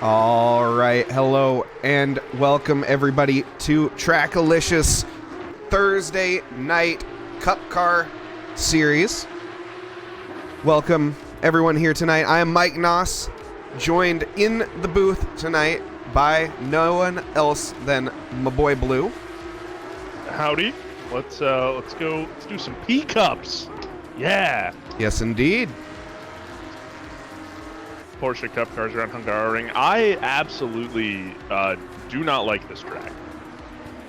All right, hello and welcome everybody to Trackalicious Thursday Night Cup Car Series. Welcome everyone here tonight. I am Mike Nause, joined in the booth tonight by no one else than my boy Blue. Howdy. Let's do some P-Cups. Yeah. Yes, indeed. Porsche Cup cars around Hungaroring. I absolutely do not like this track.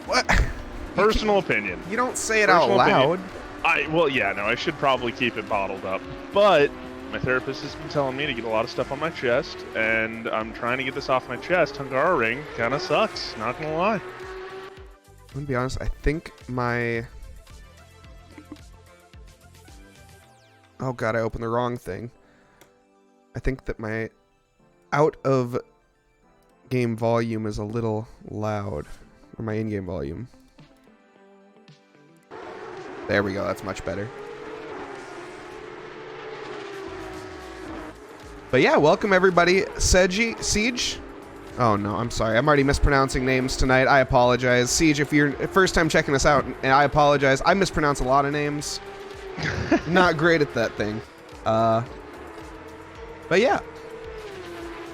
What? Personal opinion. You don't say it out loud. I should probably keep it bottled up. But my therapist has been telling me to get a lot of stuff on my chest, and I'm trying to get this off my chest. Hungaroring kind of sucks, not gonna lie. I'm gonna be honest, I think my... Oh god, I opened the wrong thing. I think that my out-of-game volume is a little loud. Or my in-game volume. There we go, that's much better. But yeah, welcome everybody. Siege? Oh no, I'm sorry. I'm already mispronouncing names tonight. I apologize. Siege, if you're first time checking us out, and I apologize. I mispronounce a lot of names. Not great at that thing. But yeah.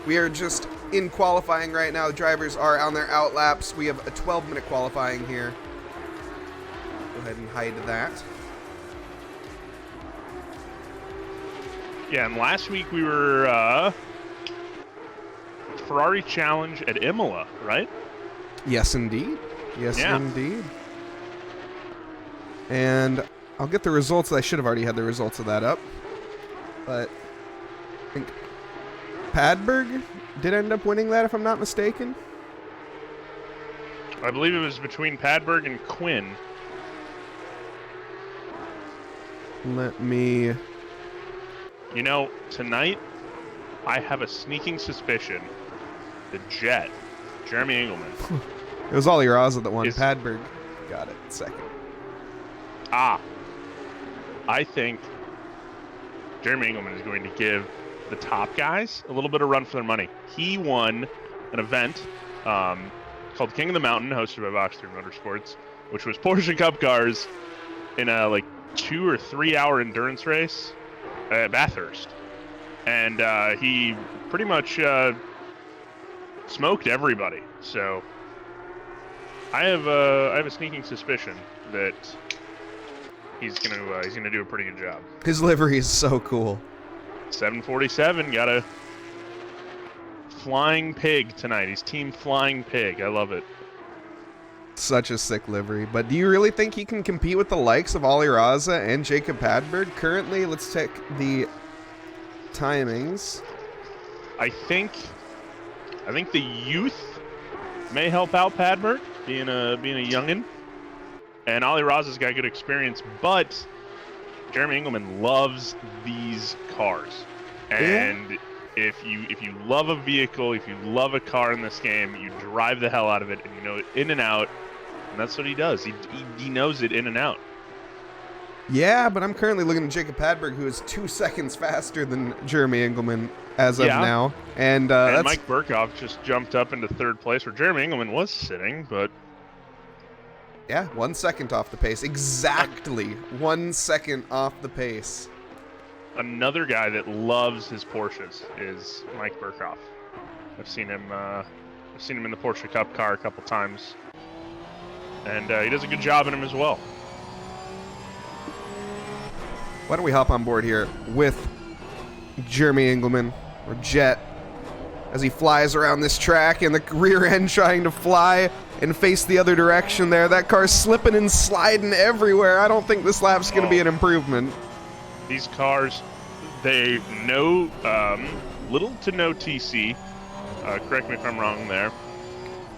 We are just in qualifying right now. The drivers are on their out laps. We have a 12-minute qualifying here. Go ahead and hide that. Yeah, and last week we were Ferrari Challenge at Imola, right? Yes, indeed. Yes, yeah. Indeed. And I'll get the results. I should have already had the results of that up. But I think Padberg did end up winning that, if I'm not mistaken. I believe it was between Padberg and Quinn. Let me... You know, tonight, I have a sneaking suspicion the Jet, Jeremy Engelman. It was Ollie Raza that won. Padberg got it second. I think Jeremy Engelman is going to give the top guys a little bit of run for their money. He won an event called King of the Mountain, hosted by Box 3 Motorsports, which was Porsche Cup cars in a 2 or 3 hour endurance race at Bathurst. And he pretty much smoked everybody. So I have a sneaking suspicion that he's gonna do a pretty good job. His livery is so cool. 747 got a flying pig tonight. He's Team Flying Pig. I love it. Such a sick livery. But do you really think he can compete with the likes of Ollie Raza and Jacob Padberg? Currently, let's check the timings. I think the youth may help out Padberg, being a youngin'. And Ollie Raza's got good experience, but Jeremy Engelman loves these cars. And if you love a vehicle, if you love a car in this game, you drive the hell out of it, and you know it in and out. And that's what he does. He knows it in and out. Yeah, but I'm currently looking at Jacob Padberg, who is 2 seconds faster than Jeremy Engelman as of now. And that's... Mike Burkhoff just jumped up into third place, where Jeremy Engelman was sitting, but... Yeah, 1 second off the pace. Exactly 1 second off the pace. Another guy that loves his Porsches is Mike Burkhoff. I've seen him in the Porsche Cup car a couple times, and he does a good job in him as well. Why don't we hop on board here with Jeremy Engelman, or Jet, as he flies around this track, and the rear end trying to fly and face the other direction there. That car's slipping and sliding everywhere. I don't think this lap's going to be an improvement. These cars, they know little to no TC. Correct me if I'm wrong there.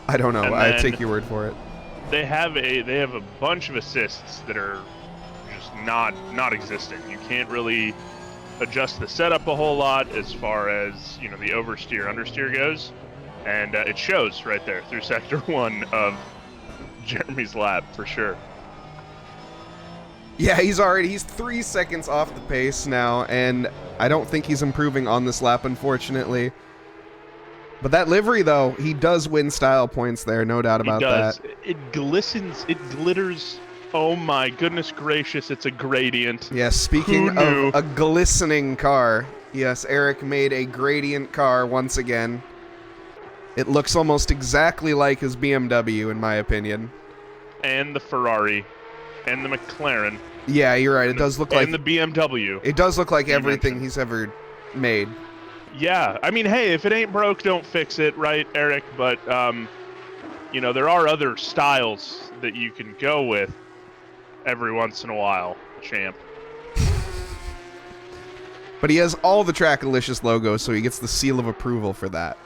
I don't know. I take your word for it. They have a bunch of assists that are just not existent. You can't really adjust the setup a whole lot as far as the oversteer understeer goes, and it shows right there through sector 1 of Jeremy's lap for sure. Yeah, he's 3 seconds off the pace now, and I don't think he's improving on this lap, unfortunately. But that livery, though, he does win style points there, no doubt about that. It glistens, it glitters. Oh my goodness gracious, it's a gradient. Yes, speaking of a glistening car, yes, Eric made a gradient car once again. It looks almost exactly like his BMW, in my opinion. And the Ferrari. And the McLaren. Yeah, you're right. It does look like... And the BMW. It does look like everything he's ever made. Yeah. I mean, hey, if it ain't broke, don't fix it, right, Eric? But, you know, there are other styles that you can go with every once in a while, champ. But he has all the Trackalicious logos, so he gets the seal of approval for that.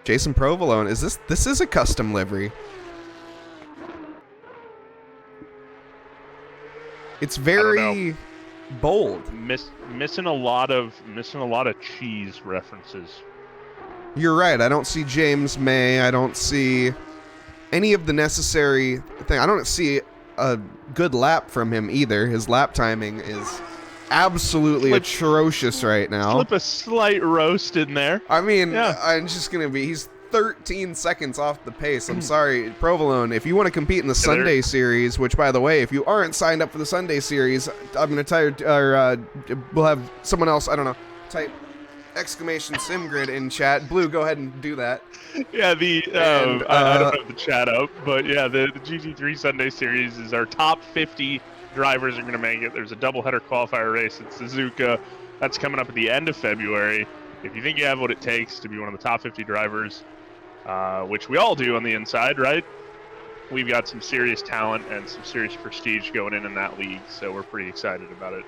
Jason Provolone, this is a custom livery. It's very bold. Missing a lot of cheese references. You're right. I don't see James May. I don't see any of the necessary thing. I don't see a good lap from him either. His lap timing is absolutely atrocious right now. Slip a slight roast in there. I mean, I'm just going to be... He's 13 seconds off the pace. I'm sorry, Provolone. If you want to compete in the Sunday Series, which, by the way, if you aren't signed up for the Sunday Series, I'm going to we'll have someone else, I don't know, type exclamation SimGrid in chat. Blue, go ahead and do that. Yeah, I don't have the chat up, but yeah, the GT3 Sunday Series is our top 50 drivers are going to make it. There's a doubleheader qualifier race at Suzuka. That's coming up at the end of February. If you think you have what it takes to be one of the top 50 drivers, which we all do on the inside, right? We've got some serious talent and some serious prestige going in that league, so we're pretty excited about it.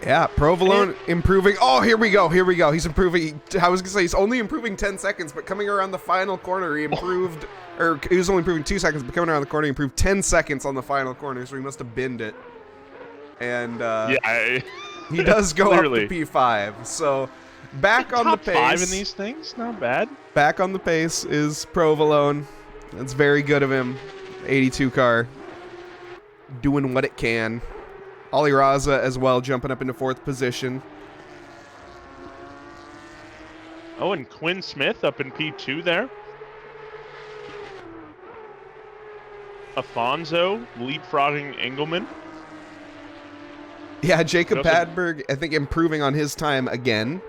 Yeah, Provolone improving. Oh, here we go. He's improving. I was going to say he's only improving 10 seconds, but coming around the final corner, he improved, or he was only improving 2 seconds, but coming around the corner, he improved 10 seconds on the final corner, so he must have binned it. And he does go up to P5, so back on the pace. Top 5 in these things, not bad. Back on the pace is Provolone. That's very good of him. 82 car, doing what it can. Ollie Raza as well, jumping up into 4th position. Oh, and Quinn Smith up in P2 there. Afonso leapfrogging Engelman. Yeah, Jacob Padberg, I think, improving on his time again.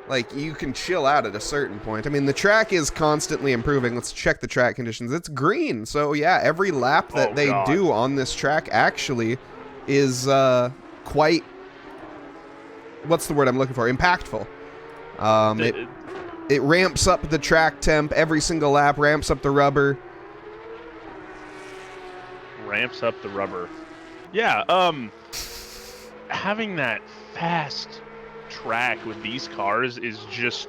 Like, you can chill out at a certain point. I mean, the track is constantly improving. Let's check the track conditions. It's green, so yeah, every lap that they do on this track actually is quite, what's the word I'm looking for? Impactful. It ramps up the track temp every single lap, ramps up the rubber. Ramps up the rubber. Yeah, having that fast track with these cars is just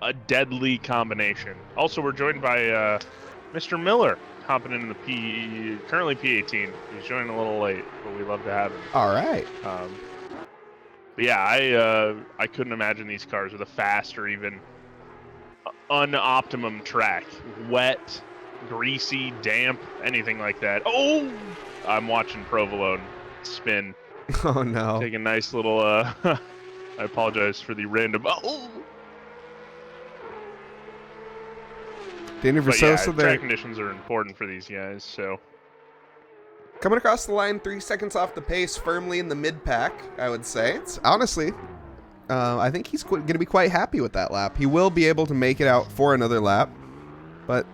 a deadly combination. Also, we're joined by Mr. Miller, hopping into the currently P18. He's joining a little late, but we love to have him. All right. But yeah, I couldn't imagine these cars with a fast or even unoptimum track. Wet, greasy, damp, anything like that. Oh! I'm watching Provolone spin. Oh, no. Take a nice little, I apologize for the random, oh! Danny Versosa there. Track conditions are important for these guys, so. Coming across the line 3 seconds off the pace, firmly in the mid-pack, I would say. It's honestly, I think he's going to be quite happy with that lap. He will be able to make it out for another lap, but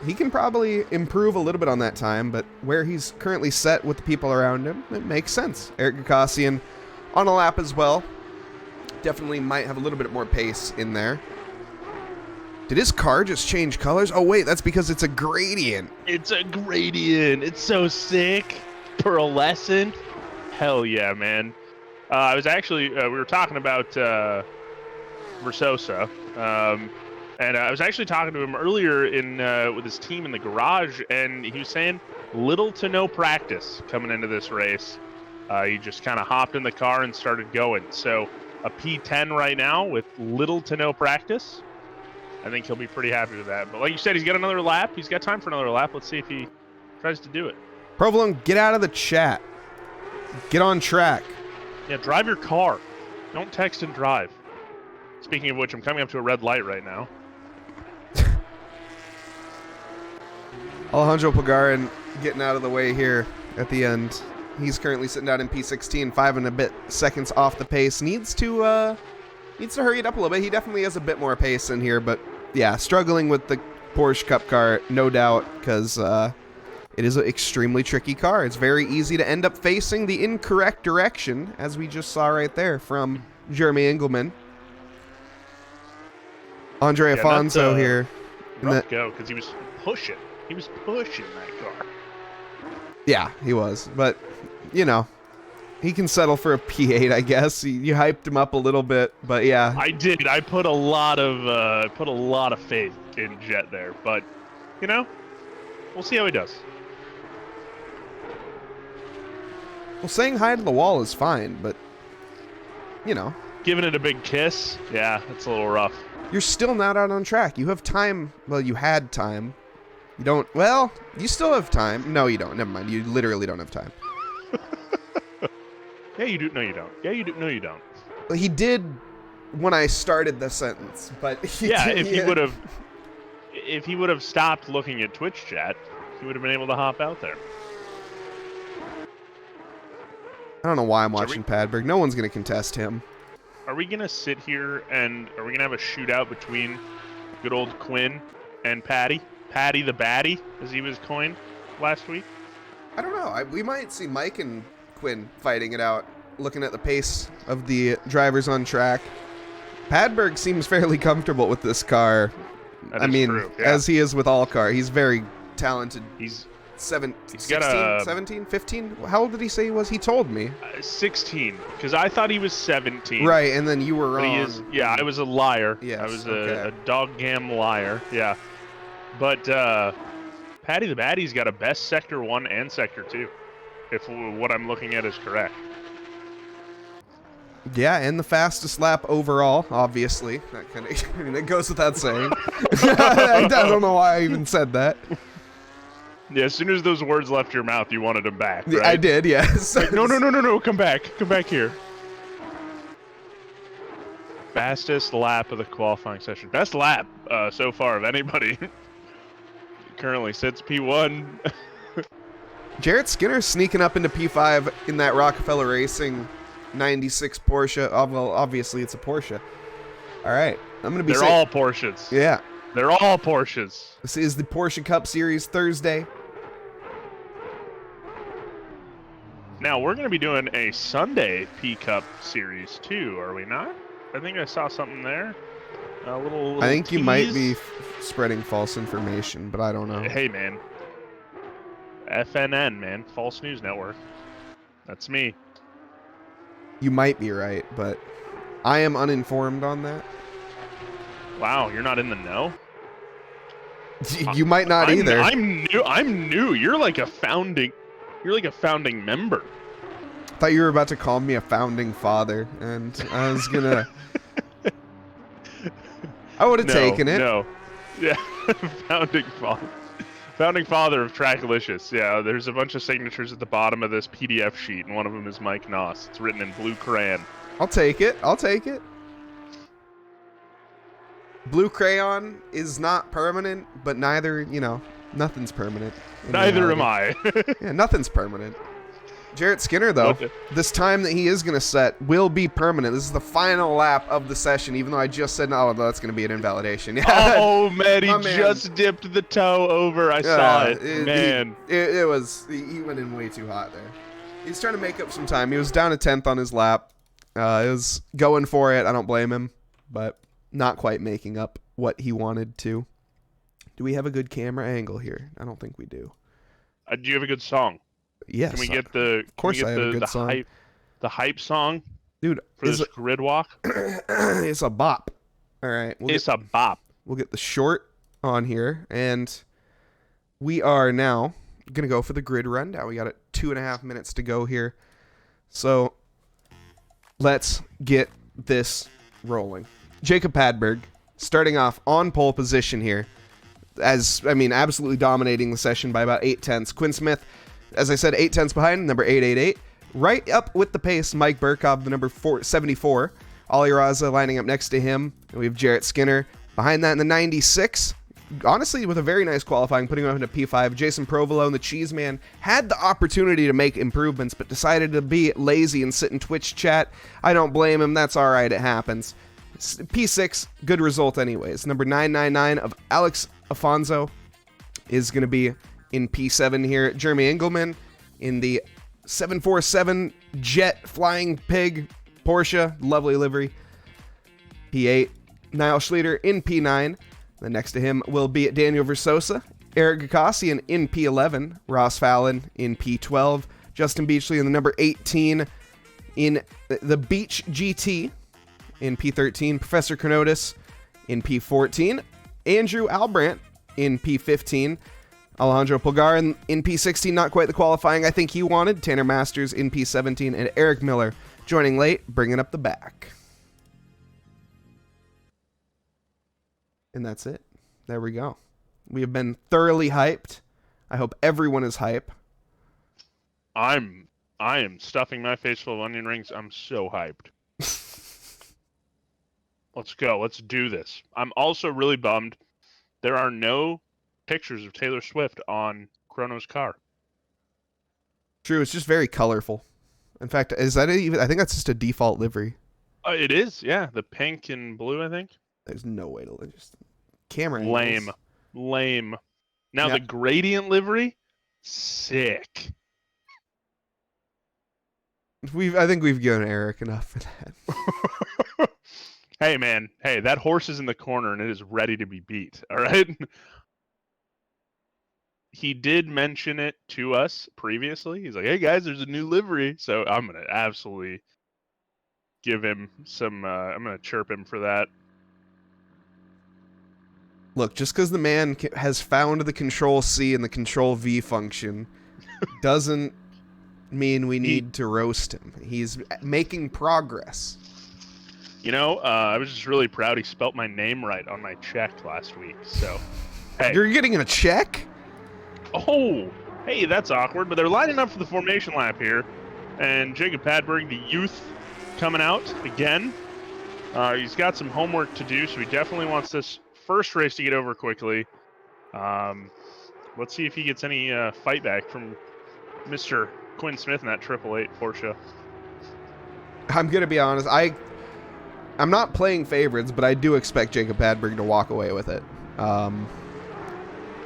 he can probably improve a little bit on that time, but where he's currently set with the people around him, it makes sense. Eric Gakosian on a lap as well. Definitely might have a little bit more pace in there. Did his car just change colors? Oh, wait, that's because it's a gradient. It's a gradient. It's so sick. Pearlescent. Hell yeah, man. I was actually, we were talking about Versosa. And I was actually talking to him earlier with his team in the garage, and he was saying little to no practice coming into this race. He just kind of hopped in the car and started going. So a P10 right now with little to no practice. I think he'll be pretty happy with that. But like you said, he's got another lap. He's got time for another lap. Let's see if he tries to do it. Provolone, get out of the chat. Get on track. Yeah, drive your car. Don't text and drive. Speaking of which, I'm coming up to a red light right now. Alejandro Pagarin getting out of the way here at the end. He's currently sitting down in P16, 5 and a bit seconds off the pace. Needs to hurry it up a little bit. He definitely has a bit more pace in here, but yeah, struggling with the Porsche Cup car, no doubt, because it is an extremely tricky car. It's very easy to end up facing the incorrect direction, as we just saw right there from Jeremy Engelman. Andre Afonso here. Rough go, because he was pushing. He was pushing that car. Yeah, he was. But, you know, he can settle for a P8, I guess. You hyped him up a little bit, but yeah. I did. I put a lot of faith in Jet there, but you know, we'll see how he does. Well, saying hi to the wall is fine, but you know, giving it a big kiss, yeah, that's a little rough. You're still not out on track. You have time. Well, you had time. You don't. Well, you still have time. No, you don't. Never mind. You literally don't have time. Yeah, you do. No, you don't. Yeah, you do. No, you don't. Well, he did when I started the sentence, but if he would have stopped looking at Twitch chat, he would have been able to hop out there. I don't know why I'm watching Padberg. No one's going to contest him. Are we going to sit here and are we going to have a shootout between good old Quinn and Patty? Patty the Batty, as he was coined last week? I don't know. We might see Mike and Quinn fighting it out, looking at the pace of the drivers on track. Padberg seems fairly comfortable with this car. That is true, yeah. As he is with all car. He's very talented. He's 17, 15? How old did he say he was? He told me. 16, because I thought he was 17. Right, and then you were wrong. I was a liar. Yes, I was okay. a dog-gam liar, yeah. But Patty the Batty's got a best Sector 1 and Sector 2, if what I'm looking at is correct. Yeah, and the fastest lap overall, obviously. That kind of, I mean, it goes without saying. I don't know why I even said that. Yeah, as soon as those words left your mouth, you wanted them back, right? I did, yes. Like, no, come back here. Fastest lap of the qualifying session. Best lap so far of anybody. Currently sits P1. Jarrett Skinner sneaking up into P5 in that Rockefeller Racing 96 Porsche. Oh, well, obviously it's a Porsche. All right, I'm gonna be. They're all Porsches. Yeah, they're all Porsches. This is the Porsche Cup Series Thursday. Now we're gonna be doing a Sunday P Cup Series too, are we not? I think I saw something there. A little I think tease. You might be spreading false information, but I don't know. Hey man, FNN man, False News Network. That's me. You might be right, but I am uninformed on that. Wow, you're not in the know? You might not either. I'm new. You're like a founding member. I thought you were about to call me a founding father, and I was gonna. I would have taken it. No. Yeah, founding father of Tracklicious. Yeah, there's a bunch of signatures at the bottom of this PDF sheet, and one of them is Mike Nause. It's written in blue crayon. I'll take it. Blue crayon is not permanent, but neither, nothing's permanent. Neither am I. Yeah, nothing's permanent. Jarrett Skinner, though, this time that he is going to set will be permanent. This is the final lap of the session, even though I just said, no, that's going to be an invalidation. Yeah, oh, man, he just dipped the toe over. I saw it. Man. It was, he went in way too hot there. He's trying to make up some time. He was down to 10th on his lap. He was going for it. I don't blame him, but not quite making up what he wanted to. Do we have a good camera angle here? I don't think we do. Do you have a good song? Yes. Can we get the? Of course, I have a good song. The hype song, dude. For this grid walk. It's a bop. All right. It's a bop. We'll get the short on here, and we are now gonna go for the grid rundown. We got 2.5 minutes to go here, so let's get this rolling. Jacob Padberg starting off on pole position here, absolutely dominating the session by about 0.8. Quinn Smith, as I said, 0.8 behind, number 888. Right up with the pace, Mike Burkov, the number 74, Ollie Raza lining up next to him. And we have Jarrett Skinner. Behind that in the 96, honestly, with a very nice qualifying, putting him up into P5, Jason Provolone, the Cheese Man, had the opportunity to make improvements, but decided to be lazy and sit in Twitch chat. I don't blame him. That's all right. It happens. P6, good result anyways. Number 999 of Alex Afonso is going to be in P7 here. Jeremy Engelman in the 747 Jet Flying Pig Porsche, lovely livery. P8, Niall Schluter in P9. Then next to him will be Daniel Versosa, Eric Gakosian in P11, Ross Fallon in P12, Justin Beachley in the number 18 in the Beach GT in P13, Professor Cronotis in P14, Andrew Albrandt in P15, Alejandro Pulgar in P16, not quite the qualifying I think he wanted, Tanner Masters in P17, and Eric Miller joining late, bringing up the back. And that's it. There we go. We have been thoroughly hyped. I hope everyone is hype. I am stuffing my face full of onion rings. I'm so hyped. Let's go. Let's do this. I'm also really bummed there are no pictures of Taylor Swift on Chrono's car. True, it's just very colorful. In fact, is that even? I think that's just a default livery. It is, yeah. The pink and blue, I think. There's no way to just camera angles. Lame. Now yep. The gradient livery, sick. I think we've given Eric enough for that. Hey man, that horse is in the corner and it is ready to be beat. All right. He did mention it to us previously. He's like, "Hey guys, there's a new livery," so I'm gonna absolutely give him some. I'm gonna chirp him for that. Look, just because the man has found the Control-C and the Control-V function doesn't mean we need to roast him. He's making progress. You know, I was just really proud he spelt my name right on my check last week. So, hey. You're getting a check? Oh, hey, that's awkward. But they're lining up for the formation lap here. And Jacob Padberg, the youth, coming out again. He's got some homework to do, so he definitely wants this first race to get over quickly. Let's see if he gets any fight back from Mr. Quinn Smith in that 888 Porsche. I'm going to be honest. I'm not playing favorites, but I do expect Jacob Padberg to walk away with it. That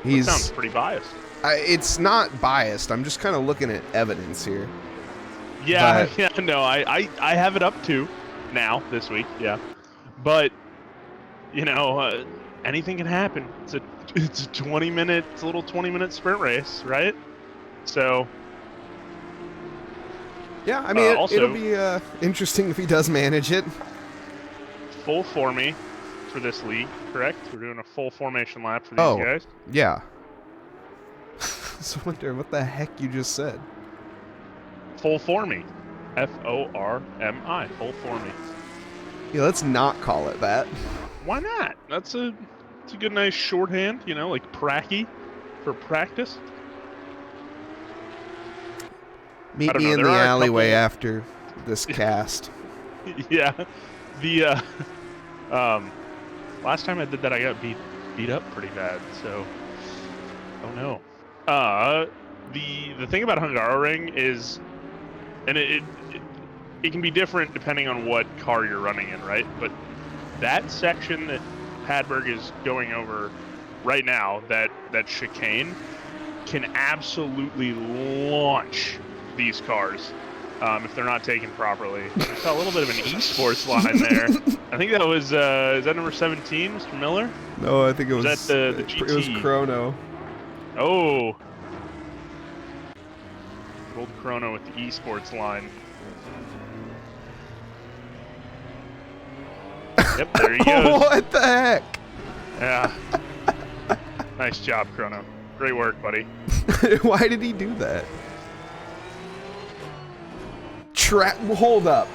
sounds pretty biased. It's not biased. I'm just kind of looking at evidence here. Yeah, no, I have it up too now this week, yeah. But, you know, anything can happen. It's a 20-minute, it's a little 20-minute sprint race, right? So... Yeah, I mean, it'll be interesting if he does manage it. Full for me for this league, correct? We're doing a full formation lap for these guys. Yeah. So I wonder what the heck you just said. Full for me. F-O-R-M-I. Full for me. Yeah, let's not call it that. Why not? It's a good, nice shorthand, you know, like pracky for practice. Meet me in the alleyway after this cast. Yeah. The last time I did that, I got beat up pretty bad. So, oh no. The thing about Hungaroring is, and it can be different depending on what car you're running in, right? But that section that Padberg is going over right now, that chicane, can absolutely launch these cars if they're not taken properly. I saw a little bit of an esports line there. I think that was is that number 17, Mr. Miller? No, I think it was that the GT? It was Chrono. Oh, old Chrono with the esports line. Yep, there he goes. What the heck? Yeah. Nice job, Chrono. Great work, buddy. Why did he do that? Hold up.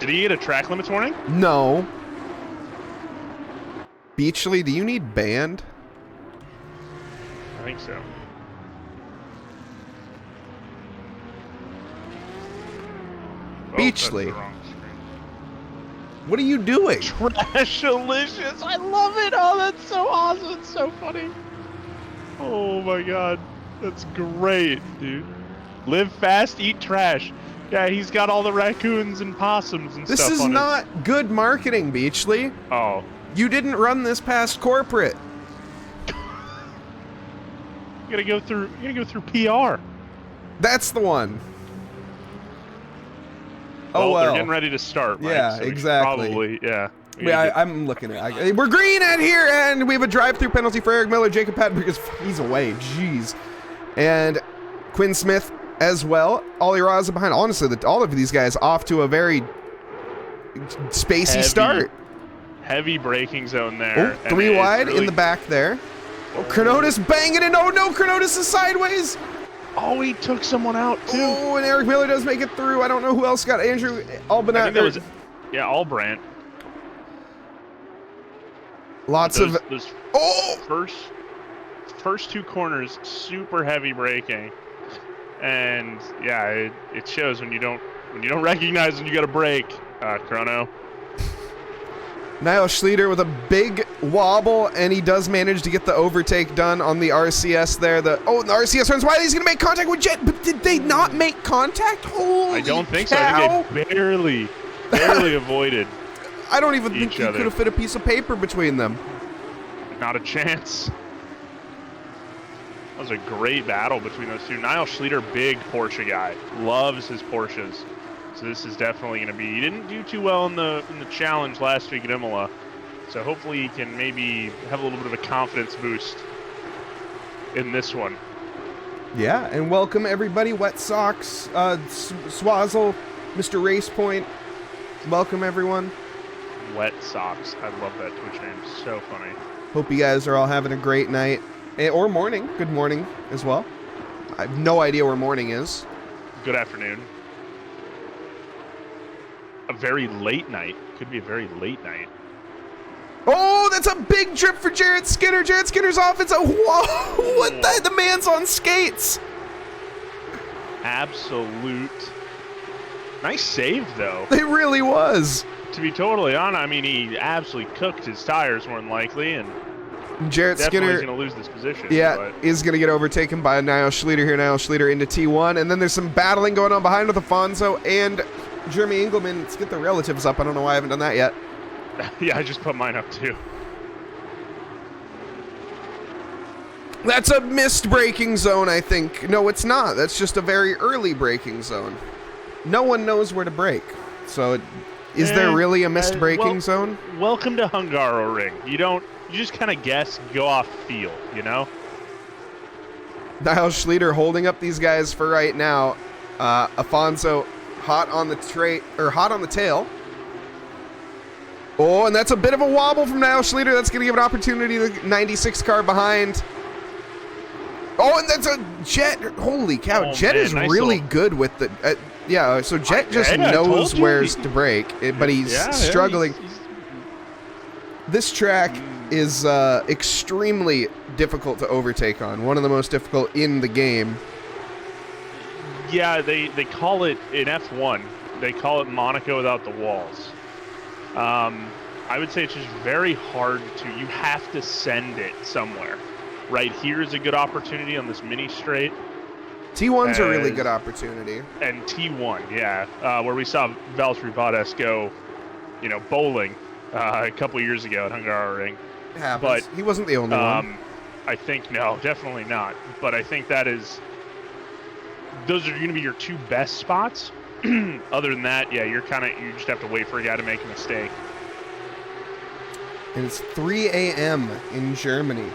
Did he get a track limits warning? No. Beachley, do you need banned? I think so. Beachley. Oh, What are you doing? Trashalicious. I love it. Oh, that's so awesome. It's so funny. Oh my god. That's great, dude. Live fast, eat trash. Yeah, he's got all the raccoons and possums and This stuff is on not good marketing, Beachley. Oh. You didn't run this past corporate. You gotta go through PR. That's the one. Well, Oh well. They're getting ready to start, right? Yeah, So we should exactly. Probably, yeah. Yeah, I'm looking at. We're green at here, and we have a drive-through penalty for Eric Miller. Jacob Patton because he's away. Jeez, and Quinn Smith as well. Ollie Raza behind. Honestly, all of these guys off to a very spacey start. Heavy braking zone there. Oh, 3 wide really in the back there. Oh, Cronotis banging it. Oh no, Cronotis is sideways. Oh, he took someone out too. Oh, and Eric Miller does make it through. I don't know who else got Andrew Albanat. I think that was, yeah, Albrandt. Lots of first 2 corners, super heavy braking, and yeah, it shows when you don't recognize when you got to brake. Chrono. Niall Schlieder with a big wobble, and he does manage to get the overtake done on the RCS there. The RCS runs wide. He's going to make contact with Jet, but did they not make contact? Holy I don't think cow. so. I think they barely avoided. I don't even think you other. could have fit a piece of paper between them. Not a chance. That was a great battle between those two. Niall Schlieder, big Porsche guy, loves his Porsches. So this is definitely going to be. He didn't do too well in the challenge last week at Imola, so hopefully he can maybe have a little bit of a confidence boost in this one. Yeah, and welcome everybody. Wet Socks, Swazzle, Mr. Race Point. Welcome everyone. Wet Socks. I love that Twitch name. So funny. Hope you guys are all having a great night or morning. Good morning as well. I have no idea where morning is. Good afternoon. A very late night. Could be a very late night. Oh, that's a big trip for Jarrett Skinner. Jarrett Skinner's off. It's a whoa. What the man's on skates. Absolute. Nice save, though. It really was. To be totally honest, I mean, he absolutely cooked his tires more than likely, and Jarrett definitely Skinner is going to lose this position. Yeah, but is going to get overtaken by Niall Schlieder here. Niall Schlieder into T1, and then there's some battling going on behind with Afonso and Jeremy Engelman. Let's get the relatives up. I don't know why I haven't done that yet. Yeah, I just put mine up too. That's a missed braking zone, I think. No, it's not. That's just a very early braking zone. No one knows where to brake. So, is there really a missed braking zone? Welcome to Hungaroring. You just kind of guess, go off feel, you know? Niall Schlieder holding up these guys for right now. Afonso hot on the tail. Oh, and that's a bit of a wobble from Niall Schlieder. That's going to give an opportunity to the 96 car behind. Oh, and that's a Jet. Holy cow. Jet is nice really good with the... yeah, so Jet just knows where to brake, but he's struggling. This track is extremely difficult to overtake on. One of the most difficult in the game. Yeah, they call it, in F1, they call it Monaco without the walls. I would say it's just very hard you have to send it somewhere. Right here is a good opportunity on this mini straight. T1's a really good opportunity. And T1, yeah, where we saw Valtteri Bottas go, bowling a couple years ago at Hungaroring. It happens. But he wasn't the only one. I think, no, definitely not. But I think those are going to be your 2 best spots. Other than that, yeah, you just have to wait for a guy to make a mistake. And it's 3 a.m. in Germany.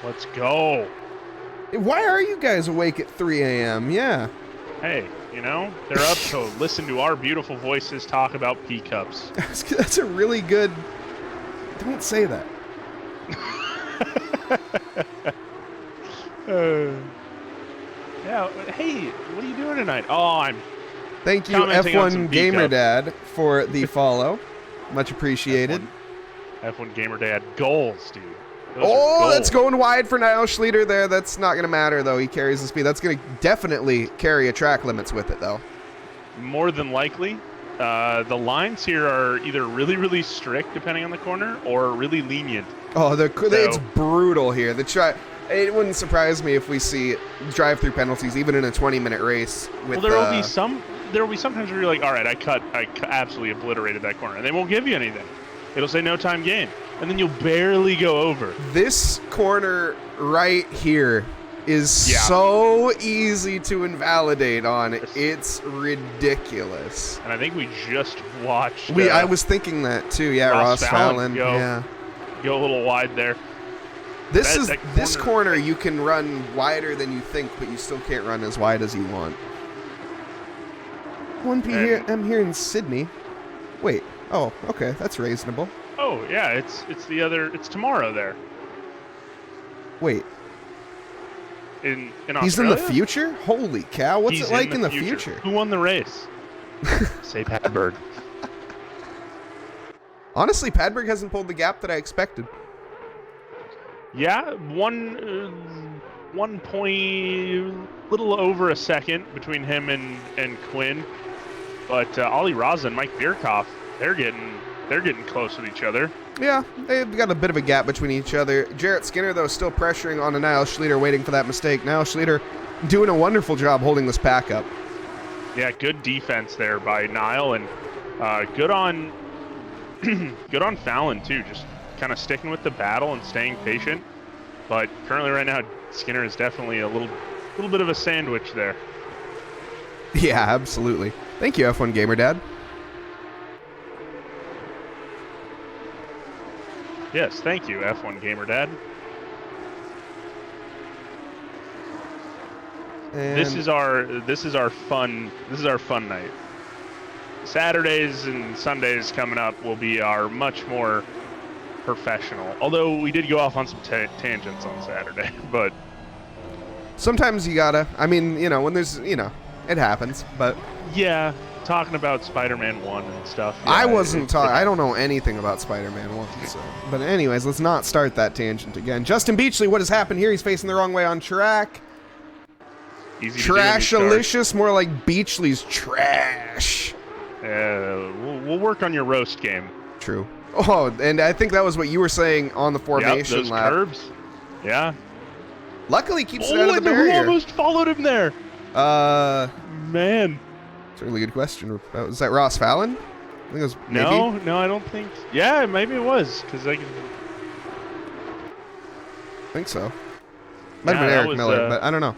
Let's go. Why are you guys awake at 3 a.m.? Yeah. Hey, they're up to listen to our beautiful voices talk about P-cups. That's a really good... Don't say that. Yeah, hey, what are you doing tonight? Oh, I'm... Thank you, F1 Gamer Dad, for the follow. Much appreciated. F1 Gamer Dad goals, dude. That's going wide for Niall Schlieder there. That's not going to matter, though. He carries the speed. That's going to definitely carry a track limits with it, though. More than likely. The lines here are either really, really strict, depending on the corner, or really lenient. Oh, it's brutal here. It wouldn't surprise me if we see drive-through penalties even in a 20-minute race. With, well, there will be sometimes where you're like, all right, I absolutely obliterated that corner, and they won't give you anything. It'll say no time game, and then you'll barely go over. This corner right here is so easy to invalidate on. It's ridiculous. And I think we just watched. I was thinking that too. Yeah, Ross Fallon. Go a little wide there. This corner you can run wider than you think, but you still can't run as wide as you want. 1P here. I'm here in Sydney. Wait. Oh, okay. That's reasonable. Oh yeah, it's tomorrow there. Wait. In He's in Australia? the future? Holy cow! What's it like in the future? Who won the race? Say Padberg. Honestly, Padberg hasn't pulled the gap that I expected. Yeah, one point, little over a second between him and Quinn, but Ollie Raza and Mike Bierkoff, they're getting close with each other. Yeah, they've got a bit of a gap between each other. Jarrett Skinner, though, still pressuring on Niall Schleter, waiting for that mistake. Niall Schleter doing a wonderful job holding this pack up. Yeah, good defense there by Niall, and good on good on Fallon too. Just kind of sticking with the battle and staying patient. But currently, right now, Skinner is definitely a little bit of a sandwich there. Yeah, absolutely. Thank you, F1 Gamer Dad. Yes, thank you, F1 Gamer Dad. And This is our fun night. Saturdays and Sundays coming up will be our much more professional. Although we did go off on some tangents on Saturday, but sometimes you gotta. I mean, when there's, it happens. But yeah, talking about Spider-Man 1 and stuff. Yeah, I wasn't talking. I don't know anything about Spider-Man 1. So. But anyways, let's not start that tangent again. Justin Beachley, what has happened here? He's facing the wrong way on track. Trash-alicious, more like Beachley's trash. We'll work on your roast game. True. Oh, and I think that was what you were saying on the formation those lap. curbs. Yeah. Luckily, keeps it out of the barrier. Who almost followed him there? Man. It's a really good question. Was that Ross Fallon? I think it was. No, I don't think. Yeah, maybe it was because I think so. Might have been Eric Miller, but I don't know.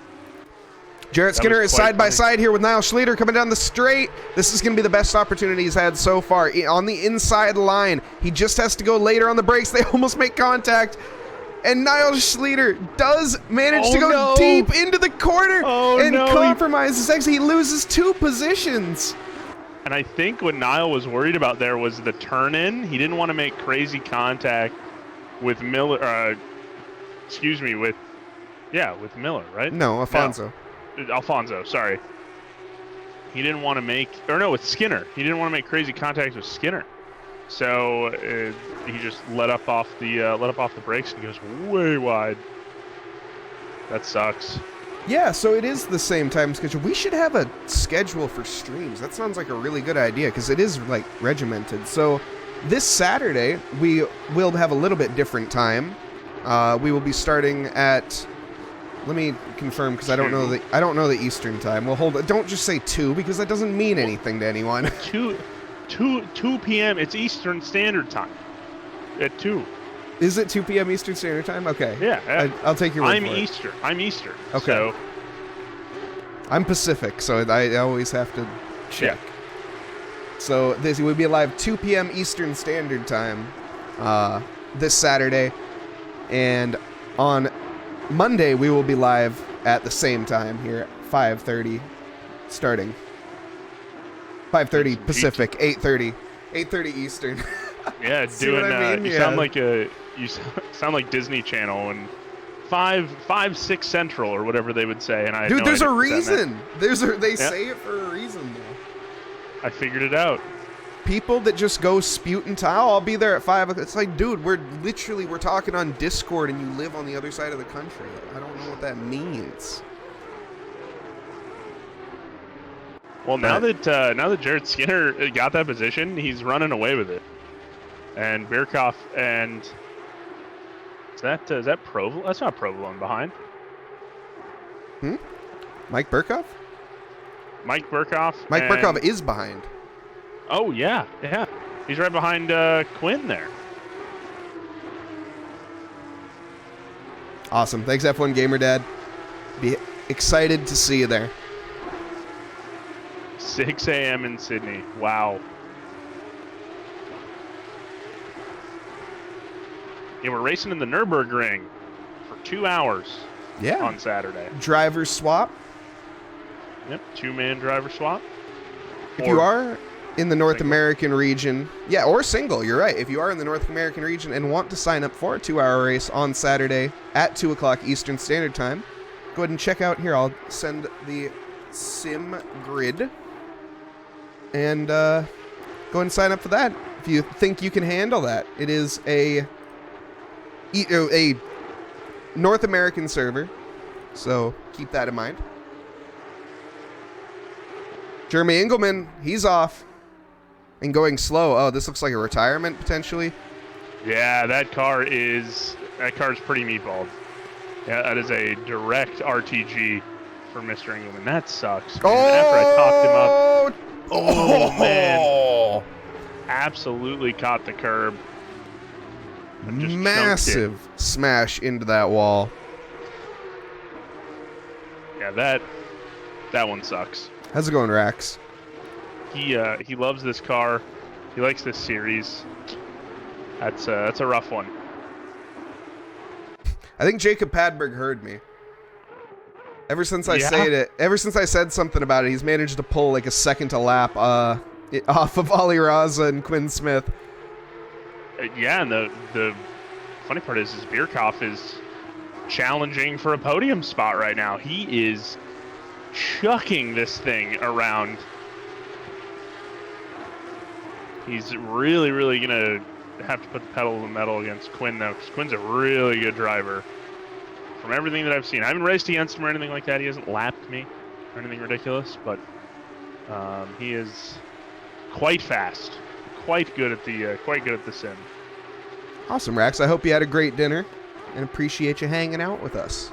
Jarrett Skinner is side by side here with Niall Schleter coming down the straight. This is going to be the best opportunity he's had so far. On the inside line, he just has to go later on the brakes. They almost make contact. And Niall Schleter does manage to go deep into the corner and compromise his exit. He loses 2 positions. And I think what Niall was worried about there was the turn-in. He didn't want to make crazy contact with Miller. With Miller, right? No, Alfonso. No. Alfonso, sorry. He didn't want to with Skinner. He didn't want to make crazy contact with Skinner. So he just let up off the brakes and goes way wide. That sucks. Yeah, so it is the same time schedule. We should have a schedule for streams. That sounds like a really good idea because it is like regimented. So this Saturday we will have a little bit different time. We will be starting at. Let me confirm because I don't know the Eastern time. Well, hold on. Don't just say 2 because that doesn't mean anything to anyone. 2 p.m. It's Eastern Standard Time. At 2. Is it 2 p.m. Eastern Standard Time? Okay. Yeah. I'll take your word for it. I'm Eastern. Okay. So. I'm Pacific, so I always have to check. Yeah. So this will be live 2 p.m. Eastern Standard Time this Saturday, and on Monday we will be live at the same time here at 5:30 starting. 5:30 Pacific, 8:30 Eastern. Yeah, you sound like Disney Channel and 6 Central or whatever they would say. And dude, there's a reason. They say it for a reason though. I figured it out. People that just go spute and tile, I'll be there at 5 o'clock. It's like, dude, we're talking on Discord and you live on the other side of the country. I don't know what that means. Well, now that Jared Skinner got that position, he's running away with it. And Birkhoff and is that Provolone? That's not Provolone behind. Mike Birkhoff? Mike Birkhoff. Mike Birkhoff is behind. Oh yeah. He's right behind Quinn there. Awesome. Thanks, F1 Gamer Dad. Be excited to see you there. 6 a.m. in Sydney. Wow. Yeah, we're racing in the Nürburgring for 2 hours. Yeah. On Saturday. Driver swap. Yep, 2-man driver swap. If you are in the North American region, or single, you're right. If you are in the North American region and want to sign up for a 2-hour race on Saturday at 2 o'clock Eastern Standard Time, go ahead and check out here. I'll send the sim grid and go ahead and sign up for that if you think you can handle that. It is a North American server, so keep that in mind. Jeremy Engelman, he's off and going slow. Oh, this looks like a retirement potentially. Yeah, that car is pretty meatballed. Yeah, that is a direct RTG for Mr. Engelman. That sucks. Man. After I talked him up. Oh, man. Absolutely caught the curb. Massive smash into that wall. Yeah, that one sucks. How's it going, Rax? He loves this car. He likes this series. That's a rough one. I think Jacob Padberg heard me. Ever since I said something about it, he's managed to pull like a second to lap off of Ali Raza and Quinn Smith. Yeah, and the funny part is Birkhoff is challenging for a podium spot right now. He is chucking this thing around. He's really, really going to have to put the pedal to the metal against Quinn, though, because Quinn's a really good driver. From everything that I've seen, I haven't raced against him or anything like that. He hasn't lapped me or anything ridiculous, but he is quite fast, quite good at the sim. Awesome, Rax. I hope you had a great dinner and appreciate you hanging out with us.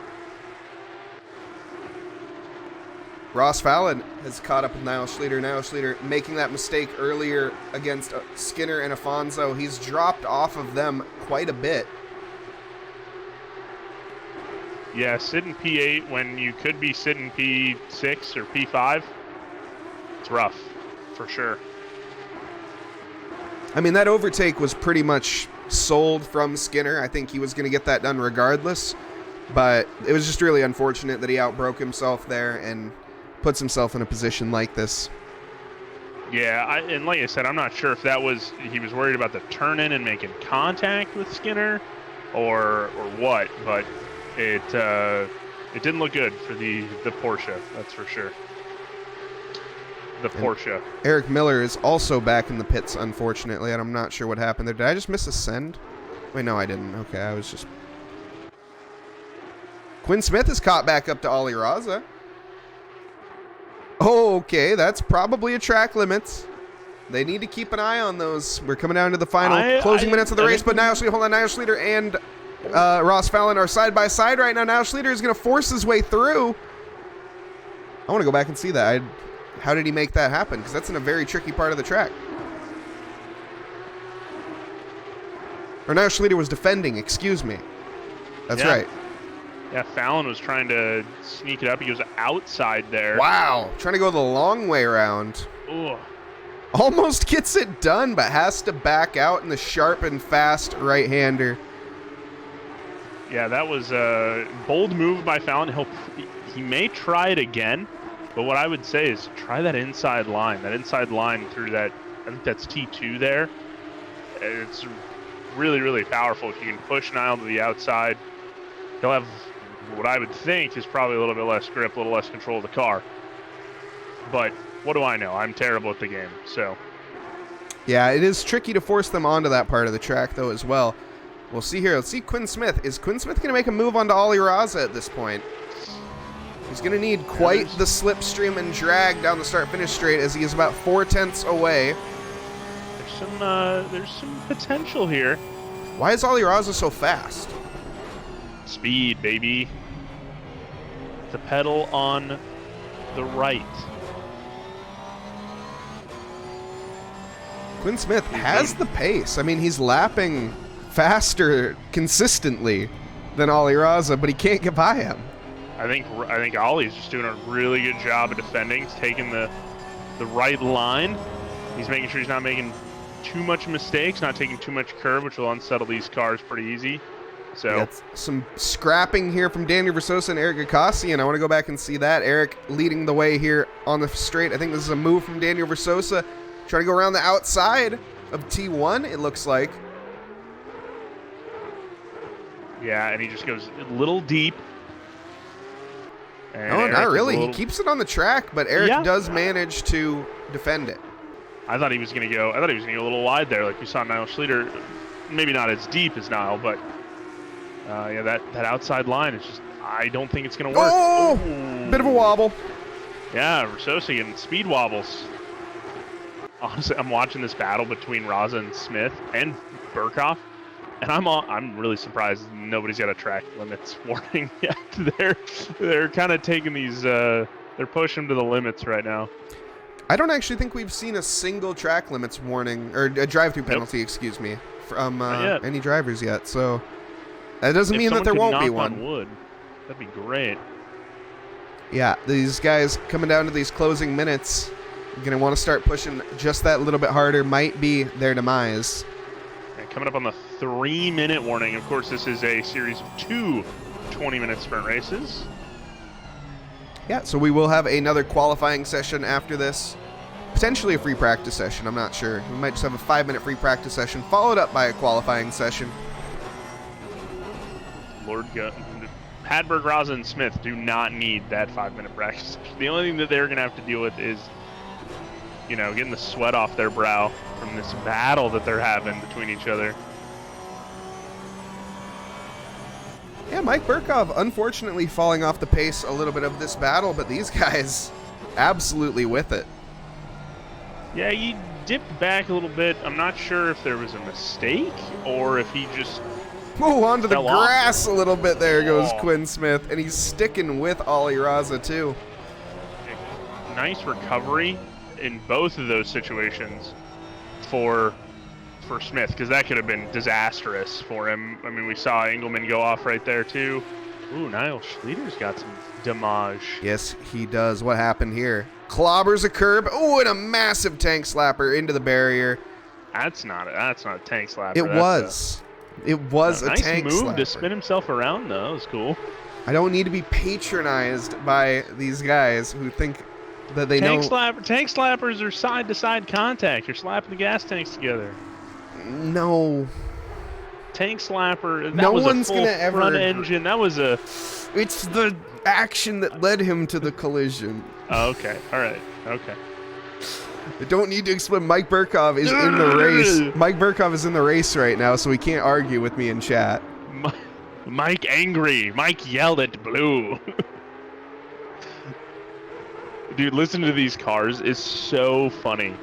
Ross Fallon has caught up with Niall Schleter. Niall Schleter making that mistake earlier against Skinner and Afonso. He's dropped off of them quite a bit. Yeah, sitting P8 when you could be sitting P6 or P5. It's rough, for sure. I mean, that overtake was pretty much sold from Skinner. I think he was going to get that done regardless. But it was just really unfortunate that he outbroke himself there and puts himself in a position like this. Yeah, and like I said, I'm not sure if he was worried about the turn-in and making contact with Skinner or what, but it didn't look good for the Porsche, that's for sure. The Porsche. Eric Miller is also back in the pits, unfortunately, and I'm not sure what happened there. Did I just miss a send? Wait, no, I didn't. Okay, I was just... Quinn Smith is caught back up to Ali Raza. Oh, okay, that's probably a track limits. They need to keep an eye on those. We're coming down to the final closing minutes of the race, but Niall Schleter and Ross Fallon are side by side right now. Niall Schleter is going to force his way through. I want to go back and see that. How did he make that happen? Because that's in a very tricky part of the track. Or Niall Schleter was defending, excuse me. That's right. Yeah, Fallon was trying to sneak it up. He goes outside there. Wow. Trying to go the long way around. Ooh. Almost gets it done, but has to back out in the sharp and fast right-hander. Yeah, that was a bold move by Fallon. He may try it again, but what I would say is try that inside line. That inside line through that, I think that's T2 there. It's really, really powerful. If you can push Niall to the outside, he'll have what I would think is probably a little bit less grip, a little less control of the car. But what do I know? I'm terrible at the game, so. Yeah, it is tricky to force them onto that part of the track, though, as well. We'll see here. Let's see Quinn Smith. Is Quinn Smith going to make a move onto Ali Raza at this point? He's going to need quite the slipstream and drag down the start-finish straight as he is about 4/10 away. There's some potential here. Why is Ali Raza so fast? Speed, baby. The pedal on the right. Quinn Smith has the pace. I mean, he's lapping faster consistently than Ali Raza, but he can't get by him. I think Ollie's just doing a really good job of defending. He's taking the right line. He's making sure he's not making too much mistakes, not taking too much curve, which will unsettle these cars pretty easy. So some scrapping here from Daniel Versosa and Eric Gakasi, and I want to go back and see that. Eric leading the way here on the straight. I think this is a move from Daniel Versosa, trying to go around the outside of T1, it looks like. Yeah, and he just goes a little deep. And No, Eric not really. He keeps it on the track, but Eric does manage to defend it. I thought he was going to go a little wide there, like we saw Niall Schleter. Maybe not as deep as Niall, but yeah, that outside line is just, I don't think it's going to work. Oh! Ooh. Bit of a wobble. Yeah, Versosa getting speed wobbles. Honestly, I'm watching this battle between Raza and Smith and Burkhoff, and I'm really surprised nobody's got a track limits warning yet. They're kind of taking these, they're pushing them to the limits right now. I don't actually think we've seen a single track limits warning, or a drive-through penalty, excuse me, from any drivers yet. So that doesn't mean that there won't be one. On wood, that'd be great. Yeah, these guys coming down to these closing minutes, going to want to start pushing just that little bit harder, might be their demise. And coming up on the 3-minute warning. Of course, this is a series of 2 20-minute sprint races. Yeah, so we will have another qualifying session after this. Potentially a free practice session, I'm not sure. We might just have a 5-minute free practice session, followed up by a qualifying session. Hadberg, Raza, and Smith do not need that 5-minute practice session. The only thing that they're going to have to deal with is, you know, getting the sweat off their brow from this battle that they're having between each other. Yeah, Mike Burkhoff unfortunately falling off the pace a little bit of this battle, but these guys absolutely with it. Yeah, he dipped back a little bit. I'm not sure if there was a mistake or if he just onto the grass off. A little bit. There goes Quinn Smith, and he's sticking with Ali Raza too. Nice recovery in both of those situations for Smith, because that could have been disastrous for him. I mean, we saw Engelman go off right there too. Ooh, Niall Schleter's got some damage. Yes, he does. What happened here? Clobbers a curb. Oh, and a massive tank slapper into the barrier. That's not a tank slapper. It was a nice tank move slapper. To spin himself around though. That was cool. I don't need to be patronized by these guys who think that they know. Tank slappers are side-to-side contact. You're slapping the gas tanks together. No. Tank slapper. That no was one's a full gonna ever. Front engine. That was a. It's the action that led him to the collision. Oh, okay. All right. Okay. I don't need to explain. Mike Burkhoff is in the race. Mike Burkhoff is in the race right now, so he can't argue with me in chat. Mike angry. Mike yelled at Blue. Dude, listen to these cars. It's so funny.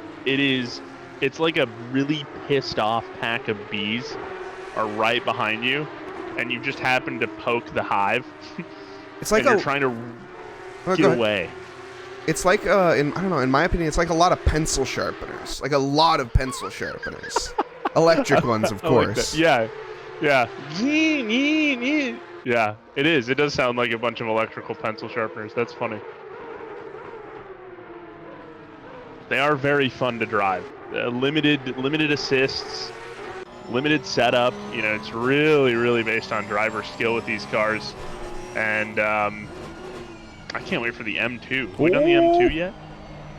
It's like a really pissed off pack of bees are right behind you, and you just happen to poke the hive. It's like you're trying to get away. It's like in my opinion, it's like a lot of pencil sharpeners. Like a lot of pencil sharpeners. Electric ones, of course. Yeah. Yeah, it is. It does sound like a bunch of electrical pencil sharpeners. That's funny. They are very fun to drive. Limited assists, limited setup. You know, it's really based on driver skill with these cars. And I can't wait for the M2. Have we done the M2 yet?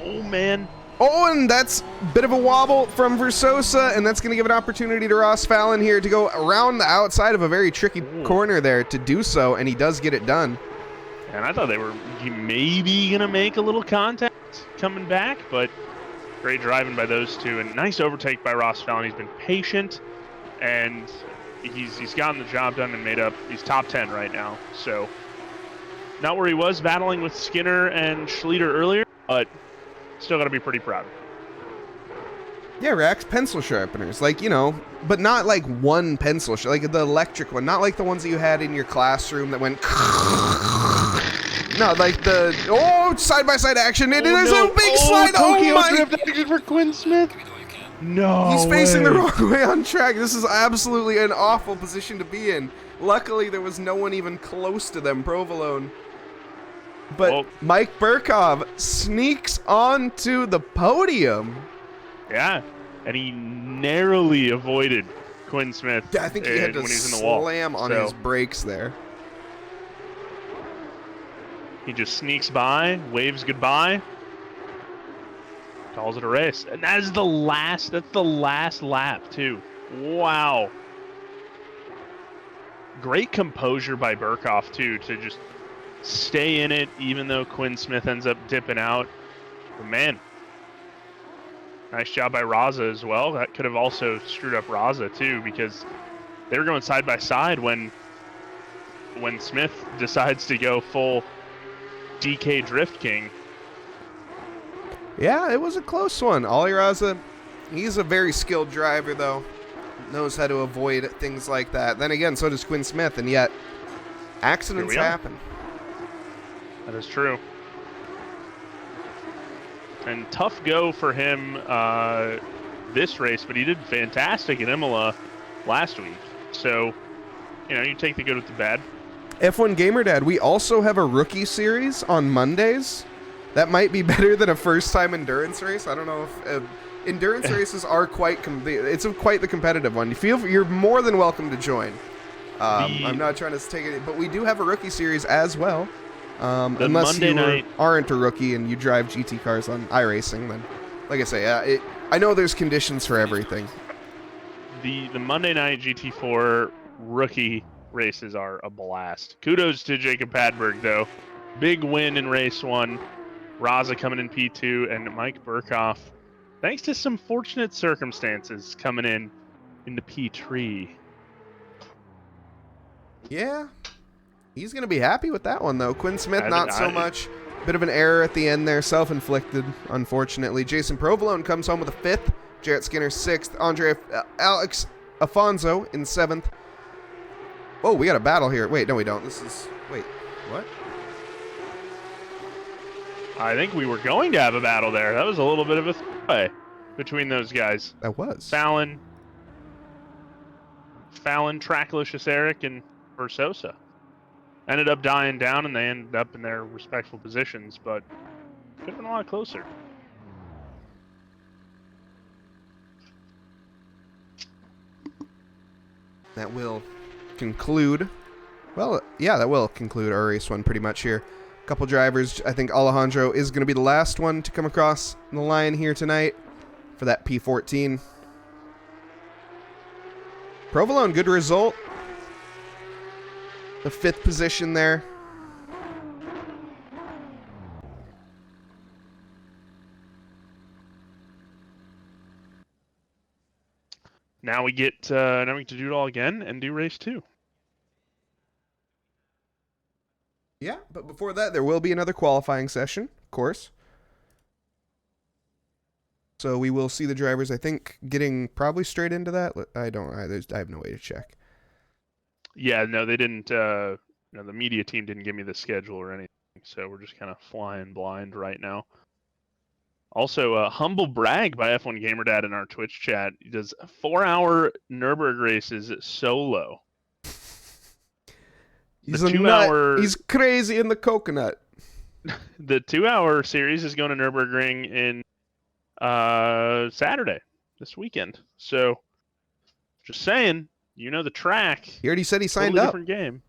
Oh, man. Oh, and that's a bit of a wobble from Versosa, and that's going to give an opportunity to Ross Fallon here to go around the outside of a very tricky corner there to do so, and he does get it done. And I thought they were maybe going to make a little contact coming back, but great driving by those two, and nice overtake by Ross Fallon. He's been patient, and he's gotten the job done and made up. He's top 10 right now, so Not where he was battling with Skinner and Schleter earlier, but still got to be pretty proud. Yeah, Rax, pencil sharpeners, like, you know, but not like one pencil, like the electric one, not like the ones that you had in your classroom that went. No, like the side-by-side action. It is a big slide. Tokyo Oh my! drift action for Quinn Smith. No, He's facing the wrong way on track. This is absolutely an awful position to be in. Luckily, there was no one even close to them, Provolone. But Mike Burkov sneaks onto the podium. Yeah, and he narrowly avoided Quinn Smith. Yeah, I think he had to when he's in the wall. slam on his brakes there. He just sneaks by, waves goodbye, calls it a race, and that is the last. That's the last lap too. Wow. Great composure by Burkhoff too to just stay in it, even though Quinn Smith ends up dipping out. But man. Nice job by Raza as well. That could have also screwed up Raza too, because they were going side by side when Smith decides to go full DK Drift King. Yeah, it was a close one. Ollie Raza, he's a very skilled driver though. Knows how to avoid things like that. Then again, so does Quinn Smith, and yet accidents happen. That is true. And tough go for him this race, but he did fantastic at Imola last week. So, you know, you take the good with the bad. F1 Gamer Dad, we also have a rookie series on Mondays. That might be better than a first-time endurance race. I don't know if endurance races are quite it's quite the competitive one. You're more than welcome to join. I'm not trying to take it, but we do have a rookie series as well. Unless you aren't a rookie and you drive GT cars on iRacing, then, like I say, I know there's conditions for everything. The Monday night GT4 rookie races are a blast. Kudos to Jacob Padberg, though. Big win in race 1. Raza coming in P2, and Mike Burkhoff, thanks to some fortunate circumstances, coming in the P3. Yeah. He's going to be happy with that one, though. Quinn Smith, not so much. Bit of an error at the end there. Self-inflicted, unfortunately. Jason Provolone comes home with a 5th. Jarrett Skinner, 6th. Alex Afonso in 7th. Oh, we got a battle here. Wait, no, we don't. Wait, what? I think we were going to have a battle there. That was a little bit of a throwaway between those guys. That was. Fallon, Tracklicious Eric, and Versosa. Ended up dying down, and they ended up in their respectful positions, but could have been a lot closer. That will conclude. Well, yeah, that will conclude our race 1 pretty much here. A couple drivers. I think Alejandro is going to be the last one to come across the line here tonight for that P14. Provolone, good result. The 5th position there. Now we get to do it all again and do race 2. Yeah, but before that, there will be another qualifying session, of course. So we will see the drivers, I think, getting probably straight into that. I have no way to check. Yeah, no, they didn't. The media team didn't give me the schedule or anything, so we're just kind of flying blind right now. Also, a humble brag by F1 Gamerdad in our Twitch chat. He does 4-hour Nürburgring races solo. He's a nut. He's crazy in the coconut. The 2-hour series is going to Nürburgring in Saturday, this weekend. So, just saying, you know the track. He already said he signed totally up. Different game.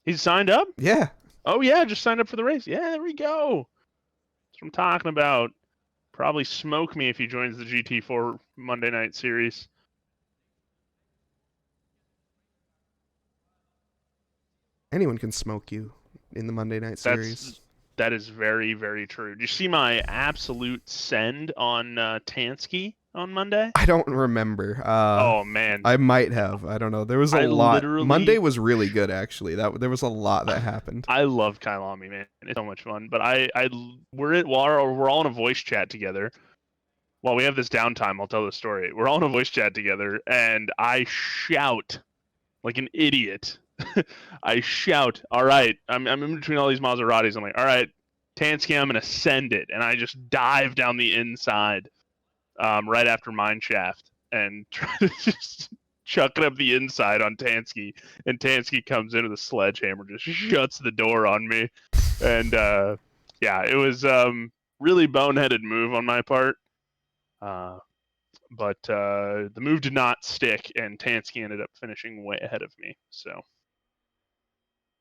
He's signed up? Yeah. Oh, yeah, just signed up for the race. Yeah, there we go. That's what I'm talking about. Probably smoke me if he joins the GT4 Monday night series. Anyone can smoke you in the Monday night series. That is very, very true. Did you see my absolute send on Tansky on Monday? I don't remember. Oh man, I might have. I don't know. There was a lot. Monday was really good, actually. There was a lot that happened. I love Kailami, man. It's so much fun. But we're all in a voice chat together. While we have this downtime, I'll tell the story. We're all in a voice chat together, and I shout like an idiot. I shout, all right, I'm in between all these Maseratis. I'm like, all right, Tansky, I'm going to send it. And I just dive down the inside right after Mine Shaft and try to just chuck it up the inside on Tansky. And Tansky comes in with a sledgehammer, just shuts the door on me. And yeah, it was really boneheaded move on my part. But the move did not stick, and Tansky ended up finishing way ahead of me. So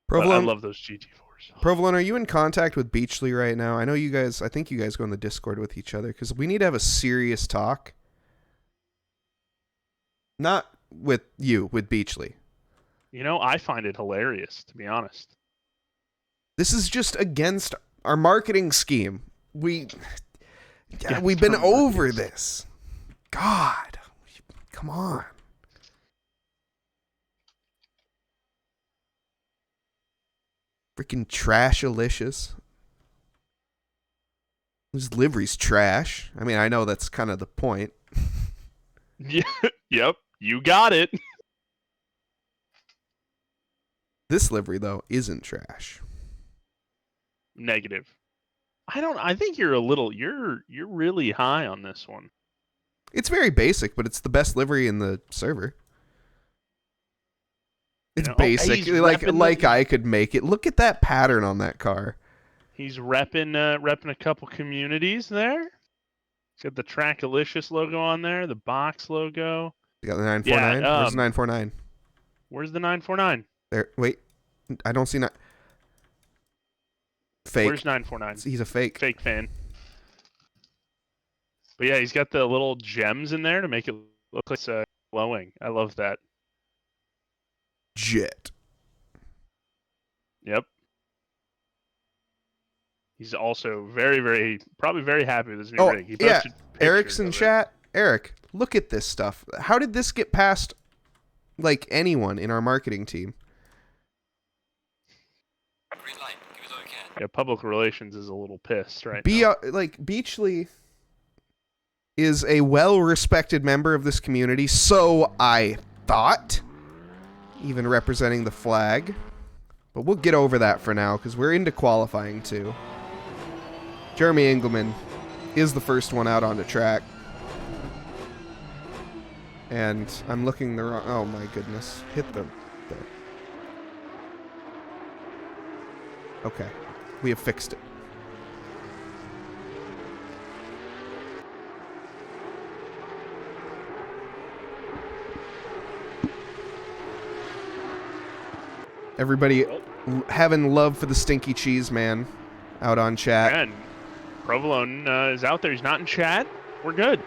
Provolone, I love those GT4s. Provolone, are you in contact with Beachley right now? I know you guys. I think you guys go in the Discord with each other because we need to have a serious talk. Not with you, with Beachley. You know, I find it hilarious, to be honest. This is just against our marketing scheme. We've been over this. God, come on. Freaking trash-alicious. This livery's trash. I mean, I know that's kind of the point. Yeah, yep, you got it. This livery, though, isn't trash. Negative. I think you're really high on this one. It's very basic, but it's the best livery in the server. It's basic, like I could make it. Look at that pattern on that car. He's repping a couple communities there. He's got the Trackalicious logo on there, the box logo. You got the 949? Where's the 949? Where's the 949? There. Wait. I don't see Fake. Where's 949? He's a fake. Fake fan. But yeah, he's got the little gems in there to make it look like it's glowing. I love that. Jet. Yep. He's also probably very happy with his new rig. He posted Eric's in chat. Eric, look at this stuff. How did this get past, like, anyone in our marketing team? Green light. Give it all you can. Yeah, public relations is a little pissed right now. Beachley is a well-respected member of this community, so I thought, even representing the flag. But we'll get over that for now, because we're into qualifying, too. Jeremy Engelman is the first one out on the track. And I'm looking the wrong... Oh, my goodness. Hit the... There. Okay. We have fixed it. Everybody having love for the stinky cheese man out on chat. And Provolone is out there. He's not in chat. We're good.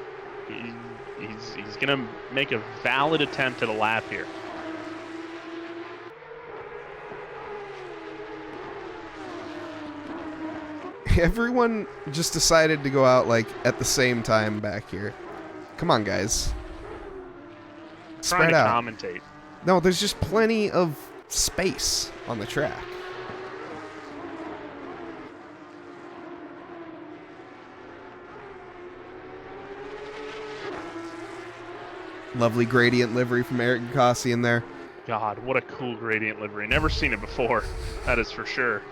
He's going to make a valid attempt at a lap here. Everyone just decided to go out like at the same time back here. Come on, guys. Spread out. Trying to commentate. No, there's just plenty of space on the track. Lovely gradient livery from Eric Gakasi in there. God, what a cool gradient livery. Never seen it before. That is for sure.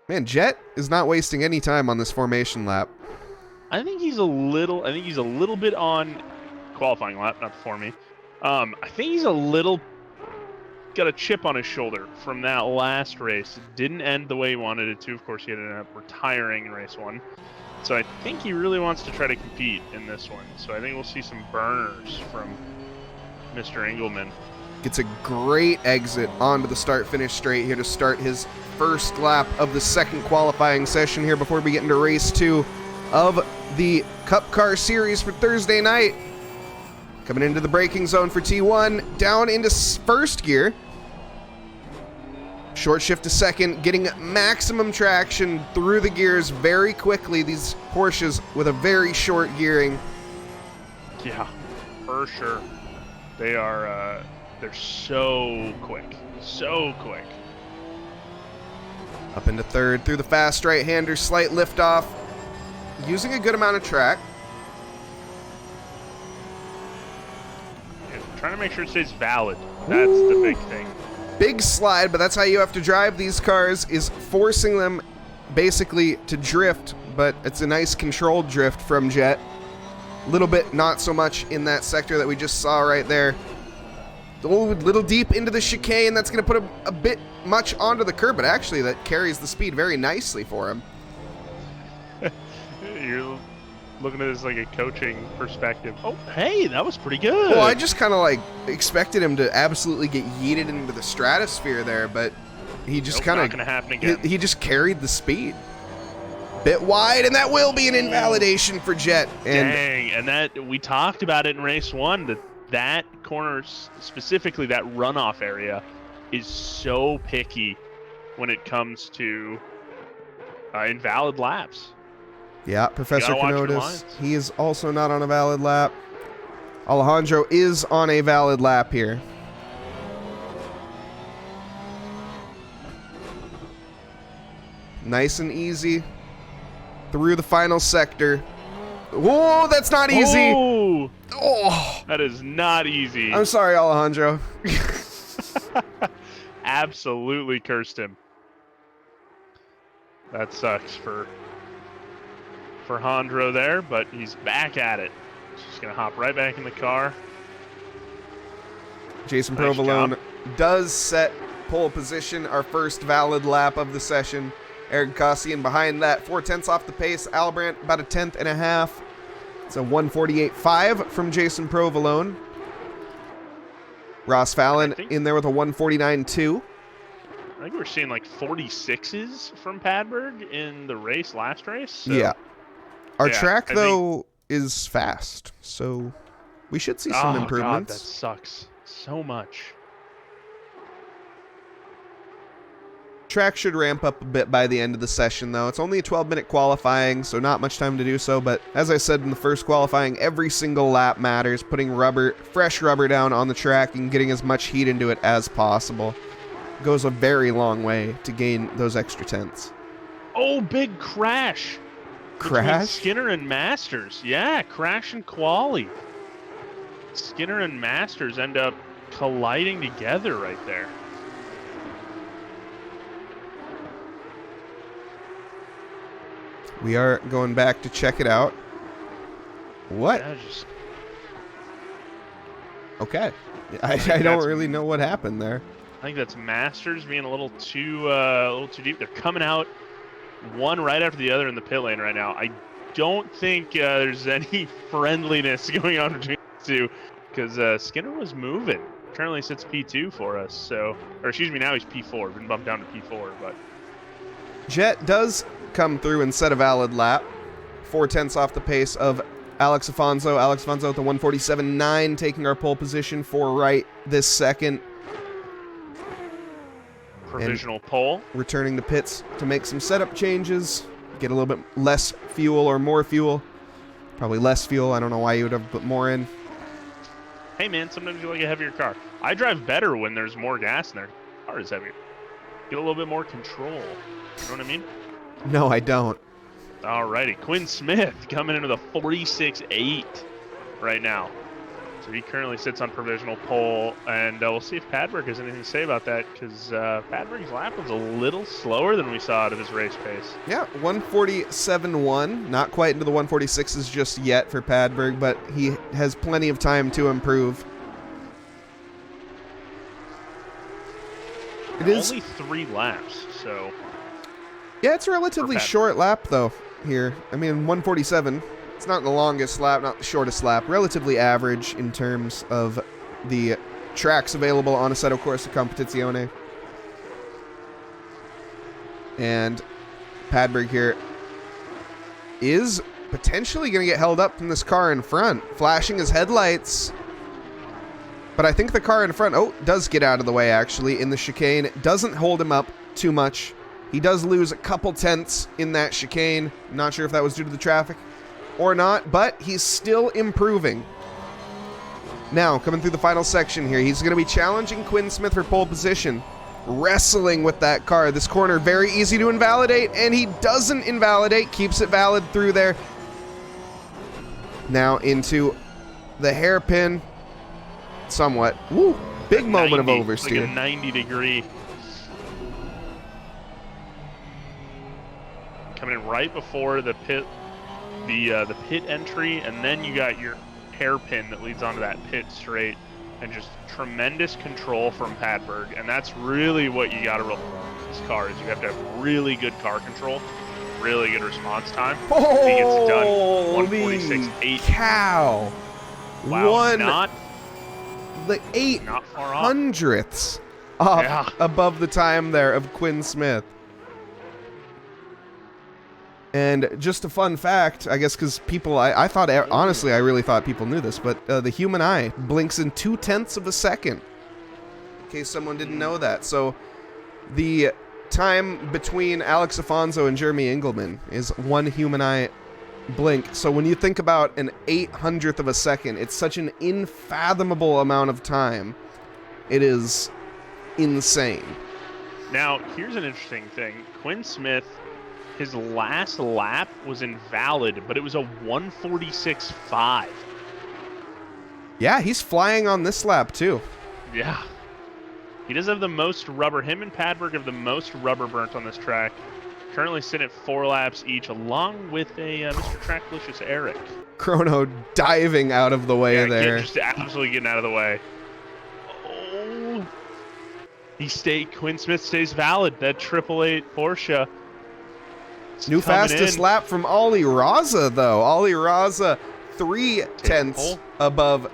Man, Jet is not wasting any time on this formation lap. I think he's a little bit on qualifying lap, not before me. I think he's got a chip on his shoulder from that last race. It didn't end the way he wanted it to. Of course, he ended up retiring in race 1. So I think he really wants to try to compete in this one. So I think we'll see some burners from Mr. Engelman. Gets a great exit onto the start-finish straight here to start his first lap of the second qualifying session here before we get into race 2 of the Cup Car Series for Thursday night. Coming into the braking zone for T1, down into first gear. Short shift to second, getting maximum traction through the gears very quickly. These Porsches with a very short gearing. Yeah, for sure. They are, they're so quick. So quick. Up into third through the fast right-hander, slight lift off. Using a good amount of track. Yeah, trying to make sure it stays valid. That's the big thing. Big slide, but that's how you have to drive these cars, is forcing them basically to drift, but it's a nice controlled drift from Jet. A little bit not so much in that sector that we just saw right there. A little deep into the chicane, that's going to put a bit much onto the curb, but actually that carries the speed very nicely for him. You're looking at this like a coaching perspective. Oh, hey, that was pretty good. Well, I just kind of like expected him to absolutely get yeeted into the stratosphere there, but he just kind of not gonna happen again. He just carried the speed. Bit wide, and that will be an invalidation for Jet. And dang, and that we talked about it in race 1 that corner, specifically that runoff area, is so picky when it comes to invalid laps. yeah, Professor watch your Canotis, lines. he is also not on a valid lap. Alejandro is on a valid lap here. Nice and easy through the final sector. Whoa, that's not easy. Oh, Oh, that is not easy. I'm sorry, Alejandro. Absolutely cursed him. That sucks for Hondro there, but he's back at it. Just gonna hop right back in the car. Jason Nice Provolone job. does set pole position, our first valid lap of the session. Eric Kossian behind that, 4/10 off the pace. Albrandt about a 1/10 and a half. It's a 148.5 from Jason Provolone. Ross Fallon in there with a 149.2. I think we're seeing like 46s from Padberg in the last race. So, Yeah. Our yeah, track, I though, is fast, so we should see some God, that improvements. sucks so much. Track should ramp up a bit by the end of the session, though. It's only a 12-minute qualifying, so not much time to do so, but as I said in the first qualifying, every single lap matters, putting fresh rubber down on the track and getting as much heat into it as possible. Goes a very long way to gain those extra tenths. Oh, big crash. Between Crash? Skinner and Masters. Yeah, crash and quali. Skinner and Masters end up colliding together right there. We are going back to check it out. What? Yeah, Okay. I don't really know what happened there. I think that's Masters being a little too deep. They're coming out one right after the other in the pit lane right now. I don't think there's any friendliness going on between the two, because Skinner was moving. Currently sits P2 for us, so, or excuse me, now he's P4. Been bumped down to P4, but Jet does come through and set a valid lap. 4/10 off the pace of Alex Afonso. Alex Afonso with the 147.9, taking our pole position for right this second. provisional pole. Returning to pits to make some setup changes. Get a little bit less fuel or more fuel. Probably less fuel. I don't know why you would have put more in. Hey man, sometimes you like a heavier car. I drive better when there's more gas in there. The car is heavier. Get a little bit more control. You know what I mean? No, I don't. Alrighty, Quinn Smith coming into the 46.8 right now. So he currently sits on provisional pole, and we'll see if Padberg has anything to say about that, because Padberg's lap was a little slower than we saw out of his race pace. Yeah, 147.1. Not quite into the 146s just yet for Padberg, but he has plenty of time to improve. It is only 3 laps, so yeah, it's a relatively short lap though here. I mean, 147. It's not the longest lap, not the shortest lap. Relatively average in terms of the tracks available on Assetto Corsa Competizione. And Padberg here is potentially going to get held up from this car in front, flashing his headlights. But I think the car in front, does get out of the way, actually, in the chicane. Doesn't hold him up too much. He does lose a couple tenths in that chicane. Not sure if that was due to the traffic or not, but he's still improving. Now, coming through the final section here, he's going to be challenging Quinn Smith for pole position, wrestling with that car. This corner, very easy to invalidate, and he doesn't invalidate, keeps it valid through there. Now into the hairpin, somewhat. Woo, big moment of oversteer. Like a 90-degree. Coming in right before the pit, the pit entry, and then you got your hairpin that leads onto that pit straight, and just tremendous control from Padberg, and that's really what you got to rely on with this car. Is you have to have really good car control, really good response time. He gets done 146.8. Cow! Wow, not the 8 not far off. hundredths off above the time there of Quinn Smith. And just a fun fact, I guess, because people, I thought, honestly, I really thought people knew this, but the human eye blinks in 0.2 of a second. In case someone didn't know that. So the time between Alex Afonso and Jeremy Engelman is 1 human eye blink. So when you think about an 800th of a second, it's such an unfathomable amount of time. It is insane. Now, here's an interesting thing. Quinn Smith, his last lap was invalid, but it was a 146.5. Yeah, he's flying on this lap, too. Yeah. He does have the most rubber. Him and Padberg have the most rubber burnt on this track. Currently sitting at 4 laps each, along with a Mr. Tracklicious Eric. Chrono diving out of the way there. Just absolutely getting out of the way. Oh. Quinn Smith stays valid. That 888 Porsche. New fastest lap from Ollie Raza, though. Ollie Raza, 3 tenths above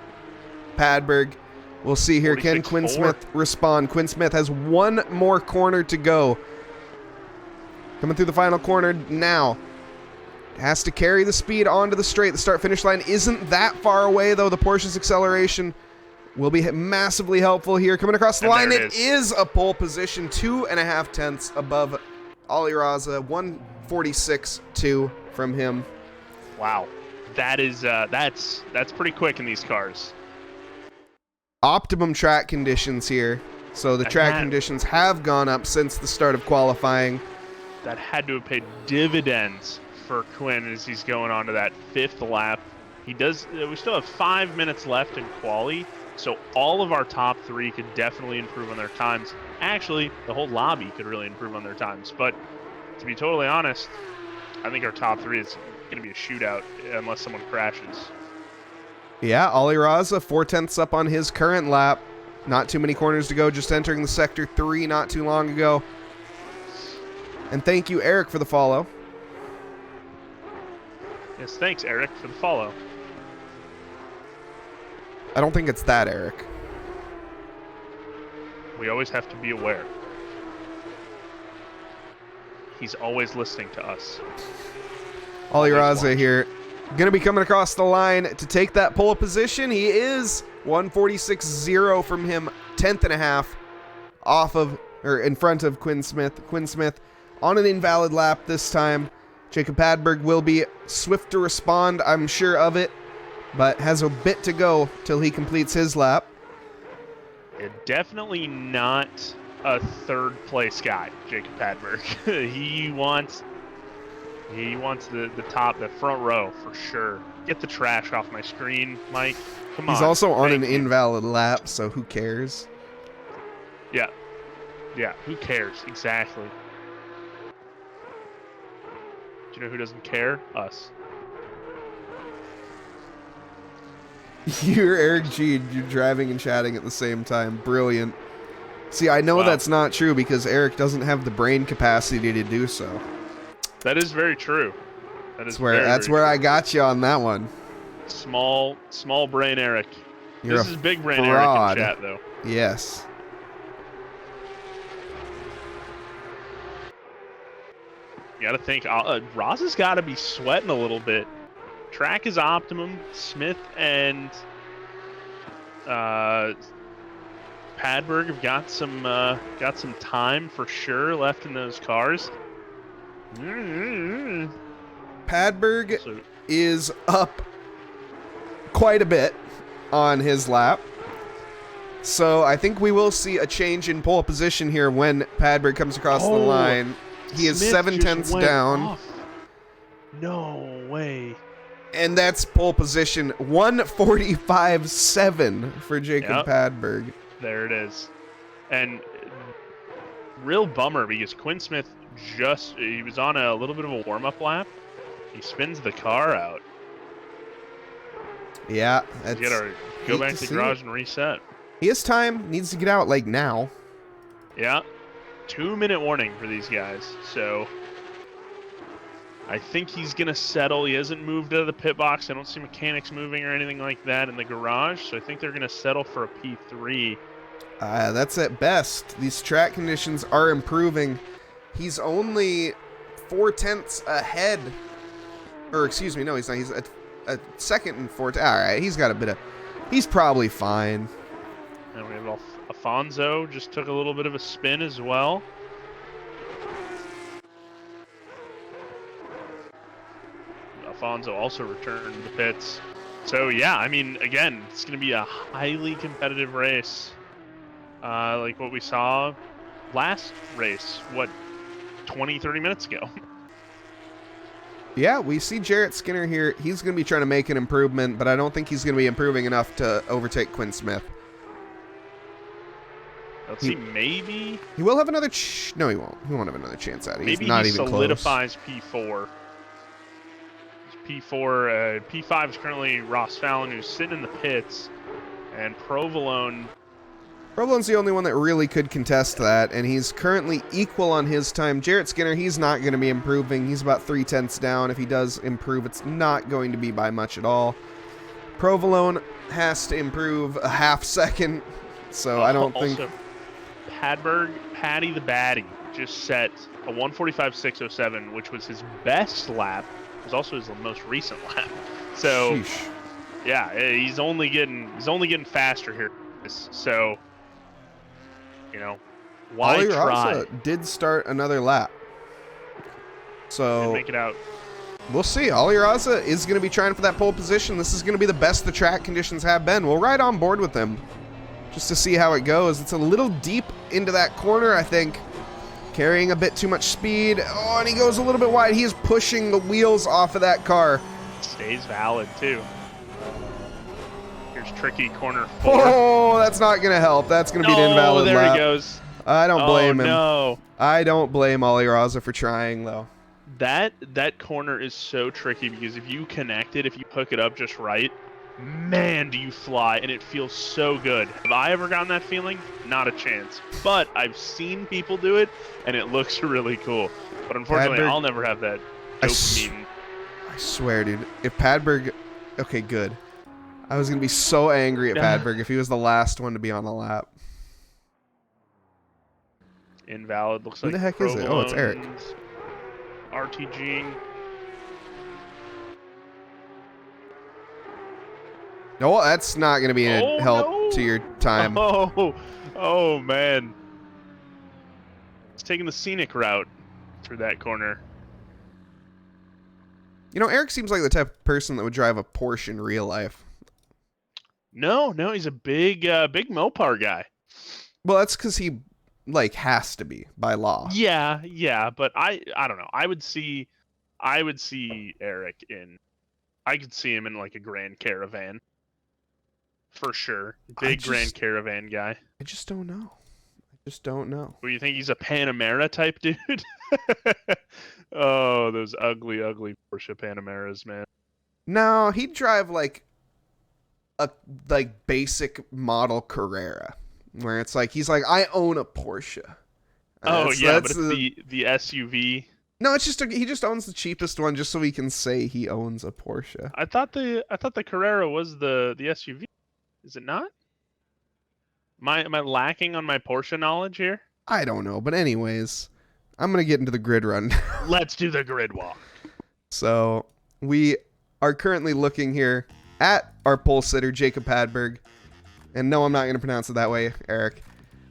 Padberg. We'll see here. Can Quinn Smith respond? Quinn Smith has 1 more corner to go. Coming through the final corner now. Has to carry the speed onto the straight. The start-finish line isn't that far away, though. The Porsche's acceleration will be massively helpful here. Coming across the line, it is a pole position. 2.5 tenths above Ollie Raza. 146.2 from him. Wow, that is that's pretty quick in these cars. Optimum track conditions here. So the track conditions have gone up since the start of qualifying. That had to have paid dividends for Quinn as he's going on to that 5th lap. We still have 5 minutes left in quali, so all of our top 3 could definitely improve on their times. Actually, the whole lobby could really improve on their times, but to be totally honest, I think our top 3 is going to be a shootout unless someone crashes. Yeah, Ollie Raza, 4 tenths up on his current lap. Not too many corners to go, just entering the Sector 3 not too long ago. And thank you, Eric, for the follow. Yes, thanks, Eric, for the follow. I don't think it's that, Eric. We always have to be aware. He's always listening to us. Ollie Raza here. Going to be coming across the line to take that pole position. He is 146.0 from him, 10.5 off of, or in front of Quinn Smith. Quinn Smith on an invalid lap this time. Jacob Padberg will be swift to respond, I'm sure of it, but has a bit to go till he completes his lap. Yeah, definitely not a 3rd place guy, Jacob Padberg. he wants the top, the front row for sure. Get the trash off my screen, Mike. Come on. He's also on an invalid lap, so who cares? Yeah. Yeah, who cares? Exactly. Do you know who doesn't care? Us. You're Eric G. You're driving and chatting at the same time. Brilliant. See, I know that's not true because Eric doesn't have the brain capacity to do so. That is very true. That's where I got you on that one. Small brain Eric. This is big brain fraud. Eric in chat, though. Yes. You gotta think, Ross has got to be sweating a little bit. Track is optimum. Smith and Padberg have got some time for sure left in those cars. Padberg So, is up quite a bit on his lap. So I think we will see a change in pole position here when Padberg comes across the line. He is Smith 7/10 just went down. off. No way. And that's pole position 1:45.7 for Jacob Padberg. There it is. And real bummer because Quinn Smith he was on a little bit of a warm-up lap. He spins the car out. Yeah. He's got to go back to the garage and reset. He has time. Needs to get out like now. Yeah. 2-minute warning for these guys. So I think he's going to settle. He hasn't moved out of the pit box. I don't see mechanics moving or anything like that in the garage. So I think they're going to settle for a P3. That's at best. These track conditions are improving. He's only 4/10 ahead. Or excuse me, no, he's not. He's a second and 4. All right, he's got a bit of. He's probably fine. And we have Alfonso just took a little bit of a spin as well. Alfonso also returned to the pits. So yeah, I mean, again, it's going to be a highly competitive race. Like what we saw last race, 20, 30 minutes ago. Yeah, we see Jarrett Skinner here. He's going to be trying to make an improvement, but I don't think he's going to be improving enough to overtake Quinn Smith. Let's see, maybe... He will have another... No, he won't. He won't have another chance at it. Maybe he's not he even solidifies close. P4. P5 is currently Ross Fallon, who's sitting in the pits, and Provolone's the only one that really could contest that, and he's currently equal on his time. Jarrett Skinner, he's not going to be improving. He's about 3/10 down. If he does improve, it's not going to be by much at all. Provolone has to improve a half second, so I don't think... Paddy the Baddie just set a 1:45.607, which was his best lap. It was also his most recent lap. So, Sheesh. Yeah, he's only getting faster here. So, you know, why Ollie try? Raza did start another lap. So Didn't make it out. We'll see. Ollie Raza is going to be trying for that pole position. This is going to be the best the track conditions have been. We'll ride on board with him just to see how it goes. It's a little deep into that corner, I think. Carrying a bit too much speed. Oh, and he goes a little bit wide. He is pushing the wheels off of that car. Stays valid, too. Here's tricky corner 4. Oh, that's not going to help. That's going to be an invalid there lap. he goes. I don't blame him. No. I don't blame Ollie Raza for trying, though. That corner is so tricky because if you connect it, if you hook it up just right, man, do you fly, and it feels so good. Have I ever gotten that feeling? Not a chance. But I've seen people do it, and it looks really cool. But unfortunately, I'll never have that dopamine. I swear, dude. If Padberg... Okay, good. I was going to be so angry at Padberg if he was the last one to be on the lap. Invalid. Looks like Who the heck is it? Oh, it's Eric. RTG. No, that's not going to be a help to your time. Oh, man. It's taking the scenic route through that corner. You know, Eric seems like the type of person that would drive a Porsche in real life. No, he's a big Mopar guy. Well, that's because he, has to be by law. Yeah, but I don't know. I would see Eric in... I could see him in, a Grand Caravan. For sure. Big Grand Caravan guy. I just don't know. Well, you think he's a Panamera type dude? Oh, those ugly, ugly Porsche Panameras, man. No, he'd drive a basic model Carrera, where it's he's I own a Porsche. But it's the SUV. No, it's just he just owns the cheapest one just so he can say he owns a Porsche. I thought the Carrera was the SUV. Is it not? Am I lacking on my Porsche knowledge here? I don't know, but anyways, I'm going to get into the grid run. Let's do the grid walk. So, we are currently looking here at our pole sitter, Jacob Padberg. And no, I'm not going to pronounce it that way, Eric.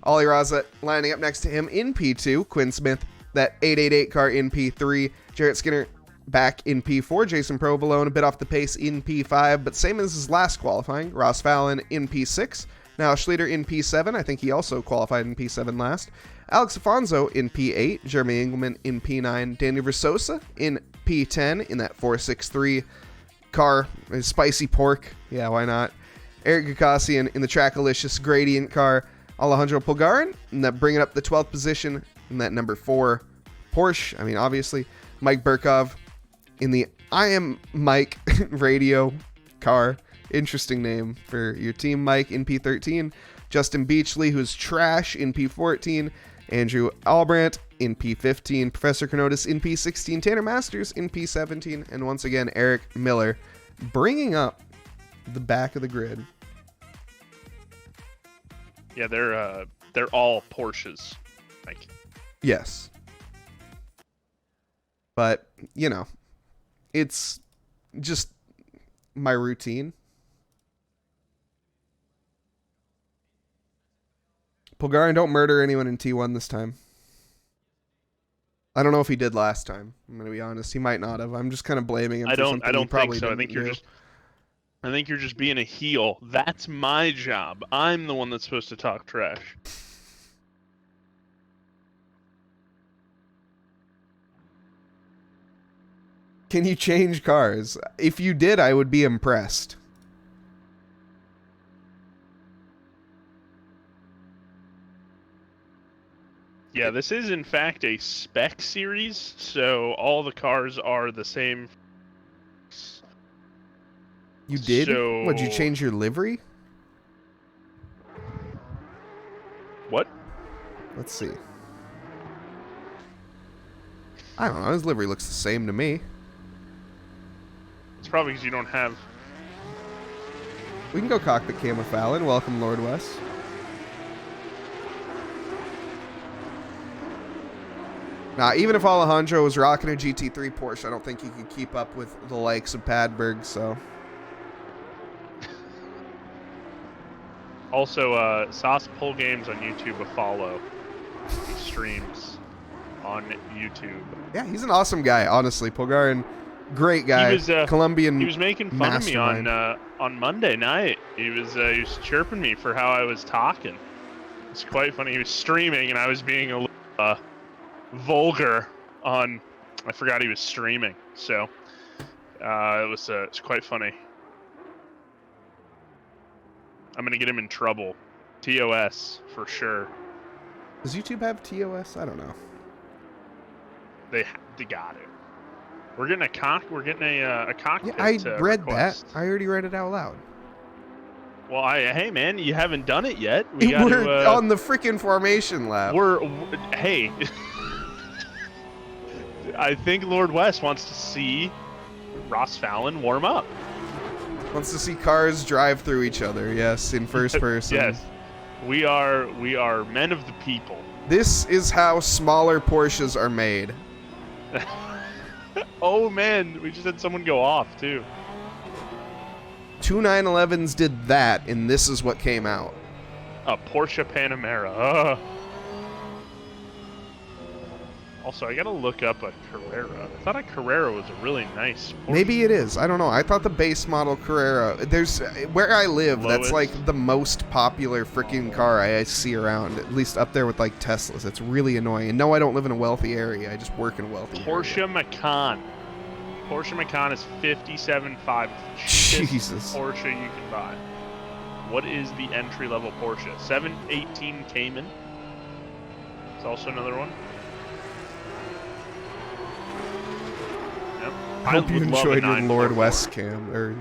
Ollie Raza lining up next to him in P2. Quinn Smith, that 888 car in P3. Jarrett Skinner back in P4. Jason Provolone a bit off the pace in P5, but same as his last qualifying. Ross Fallon in P6. Now Schluter in P7. I think he also qualified in P7 last. Alex Afonso in P8. Jeremy Engelman in P9. Daniel Versosa in P10 in that 463 car. Spicy pork. Yeah, why not? Eric Gukasian in the Trackalicious Gradient car. Alejandro Pulgarin in that bringing up the 12th position in that number 4 Porsche. I mean, obviously. Mike Burkov in the I Am Mike radio car. Interesting name for your team, Mike, in P13. Justin Beachley, who's trash, in P14. Andrew Albrandt in P15. Professor Kenotis in P16. Tanner Masters in P17. And once again, Eric Miller bringing up the back of the grid. Yeah, they're all Porsches. Like, yes. But, you know, it's just my routine. Pulgarin, don't murder anyone in T1 this time. I don't know if he did last time. I'm going to be honest. He might not have. I'm just kind of blaming him I for don't something he probably think so. I think you're just being a heel. That's my job. I'm the one that's supposed to talk trash. Can you change cars? If you did, I would be impressed. Yeah, this is in fact a spec series, so all the cars are the same. You did? So... Would you change your livery? What? Let's see. I don't know. His livery looks the same to me. It's probably because you don't have... We can go cockpit cam with Fallon. Welcome, Lord West. Nah, even if Alejandro was rocking a GT3 Porsche, I don't think he could keep up with the likes of Padberg, so... Also, Sauce Pull Games on YouTube, a follow. He streams on YouTube. Yeah, he's an awesome guy, honestly. Pulgarin, great guy. He was, Colombian he was making fun mastermind. of me on Monday night. He was chirping me for how I was talking. It's quite funny. He was streaming, and I was being a little vulgar on... I forgot he was streaming, so it's quite funny. I'm gonna get him in trouble. TOS for sure. Does YouTube have TOS? I don't know. They got it. We're getting a cockpit. Yeah, I read request. that. I already read it out loud. Well, hey man, you haven't done it yet. We're on the freaking formation lap. Hey. I think Lord West wants to see Ross Fallon warm up. Wants to see cars drive through each other, yes, in first person. Yes. We are men of the people. This is how smaller Porsches are made. Oh man, we just had someone go off too. 2 911s did that, and this is what came out. A Porsche Panamera. Also, I gotta look up a Carrera. I thought a Carrera was a really nice Porsche. Maybe it is. I don't know. I thought the base model Carrera... There's... Where I live, that's like the most popular freaking car I see around. At least up there with like Teslas. It's really annoying. And no, I don't live in a wealthy area. I just work in a wealthy Porsche area. Macan. Porsche Macan is $57,500. Jesus. Porsche you can buy. What is the entry-level Porsche? 718 Cayman. It's also another one. I hope you enjoyed your Lord West cam, or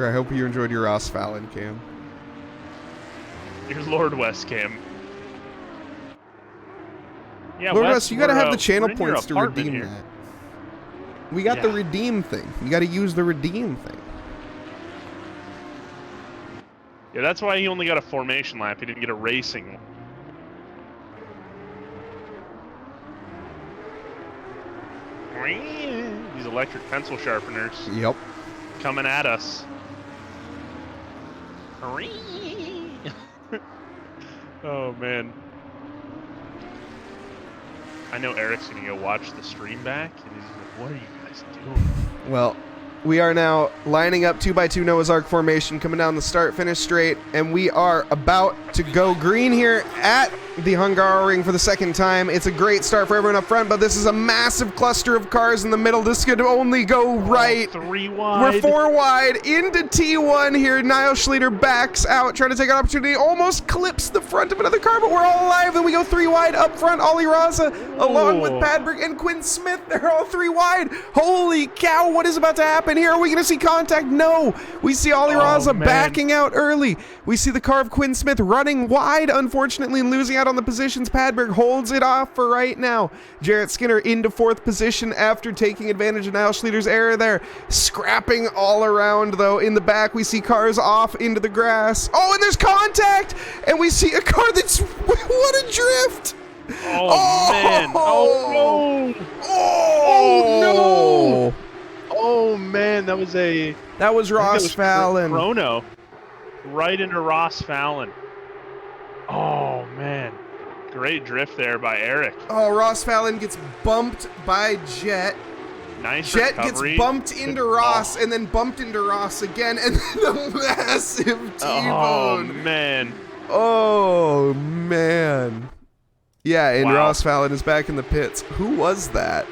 I hope you enjoyed your Ross Fallon cam. Your Lord West cam. Yeah, Lord West, you gotta have the channel points to redeem here. that. We got the redeem thing. You gotta use the redeem thing. Yeah, that's why he only got a formation lap. He didn't get a racing one. These electric pencil sharpeners. Yep. Coming at us. Oh, man. I know Eric's going to go watch the stream back, and he's like, what are you guys doing? Well, we are now lining up 2x2 Noah's Ark formation, coming down the start-finish straight, and we are about to go green here at the Hungaroring for the second time. It's a great start for everyone up front, but this is a massive cluster of cars in the middle. This could only go right. 3 wide. We're 4 wide into T1 here. Niall Schleter backs out, trying to take an opportunity. Almost clips the front of another car, but we're all alive. Then we go 3 wide up front. Ollie Raza, along with Padberg and Quinn Smith, they're all 3 wide. Holy cow, what is about to happen here? Are we going to see contact? No. We see Ollie Raza backing out early. We see the car of Quinn Smith running wide, unfortunately, and losing out on the positions. Padberg holds it off for right now. Jarrett Skinner into 4th position after taking advantage of Niall Schleter's error there. Scrapping all around, though. In the back, we see cars off into the grass. Oh, and there's contact! And we see a car that's... What a drift! Oh, man. Oh, no. Oh, no. Oh, man. That was Ross Fallon. Chrono. Right into Ross Fallon. Oh, man. Great drift there by Eric. Oh, Ross Fallon gets bumped by Jet. Nice Jet recovery. gets bumped into Ross and then bumped into Ross again, and then the massive T-bone. Oh, man. Oh, man. Yeah, and Wow. Ross Fallon is back in the pits. Who was that?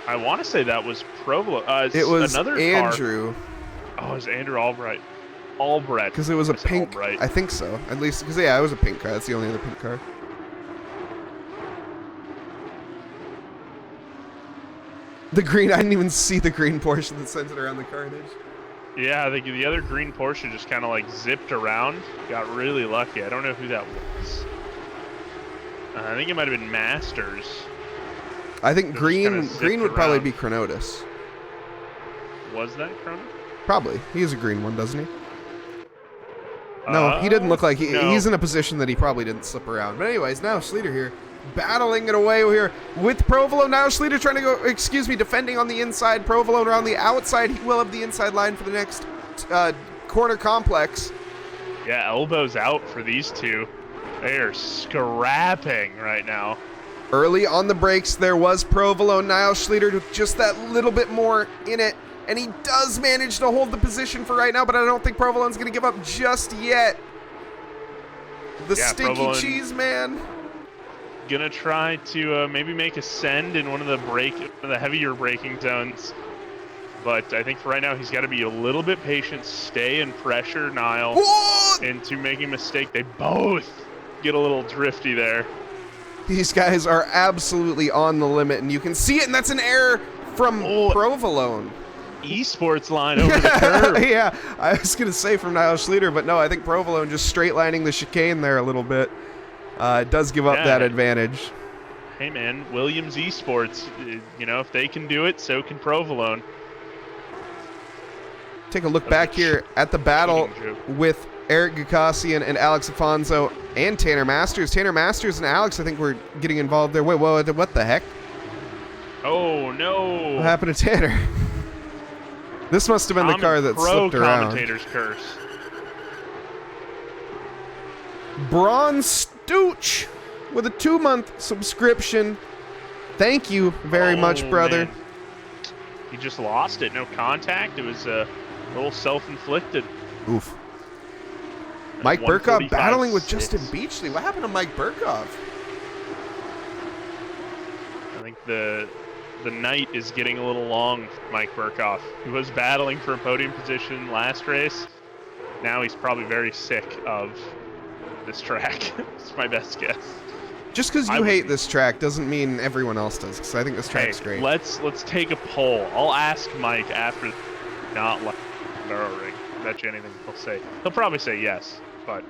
I want to say that was Provolone. It was another Andrew. Car. Oh, it was Andrew Albright. Albright. Because it was a It's pink. Albright. I think so. At least, because yeah, it was a pink car. That's the only other pink car. The green. I didn't even see the green Porsche that sent it around the carnage. Yeah, the other green Porsche just kind of like zipped around. Got really lucky. I don't know who that was. I think it might have been Masters. I think They're green just kinda would zipped probably around. be Chronotis. Was that Chrono? Probably. He is a green one, doesn't he? No, he didn't look like no. he's in a position that he probably didn't slip around. But anyways, now Schleter here, battling it away here with Provolone. Now Schleter trying to go, defending on the inside. Provolone around the outside. He will have the inside line for the next corner complex. Yeah, elbows out for these two. They are scrapping right now. Early on the brakes, there was Provolone. Niall Schleter with just that little bit more in it. And he does manage to hold the position for right now, but I don't think Provolone's going to give up just yet. The stinky Provolone cheese man. Gonna try to maybe make a send in one of the heavier braking zones. But I think for right now, he's got to be a little bit patient, stay and pressure Niall into making a mistake. They both get a little drifty there. These guys are absolutely on the limit, and you can see it, and that's an error from Provolone. Esports line over the curb. Yeah, I was going to say from Niall Schleter, but no, I think Provolone just straight lining the chicane there a little bit. It does give up that advantage. Hey, man, Williams Esports, you know, if they can do it, so can Provolone. Take a look back here at the battle with Eric Gukasian and Alex Afonso and Tanner Masters. Tanner Masters and Alex, I think, were getting involved there. Wait, what the heck? Oh, no. What happened to Tanner? This must have been the car that slipped around. Commentators curse. Braun Stooch with a 2-month subscription. Thank you very much, brother. Man. He just lost it. No contact. It was a little self-inflicted. Oof. Mike Burkhoff battling with Justin Beachley. What happened to Mike Burkhoff? I think the night is getting a little long for Mike Burkhoff. He was battling for a podium position last race. Now he's probably very sick of this track. It's my best guess. Just because you hate this track doesn't mean everyone else does, because I think this track's great. Let's take a poll. I'll ask Mike after not like Hungaroring. I bet you anything he'll say. He'll probably say yes, but...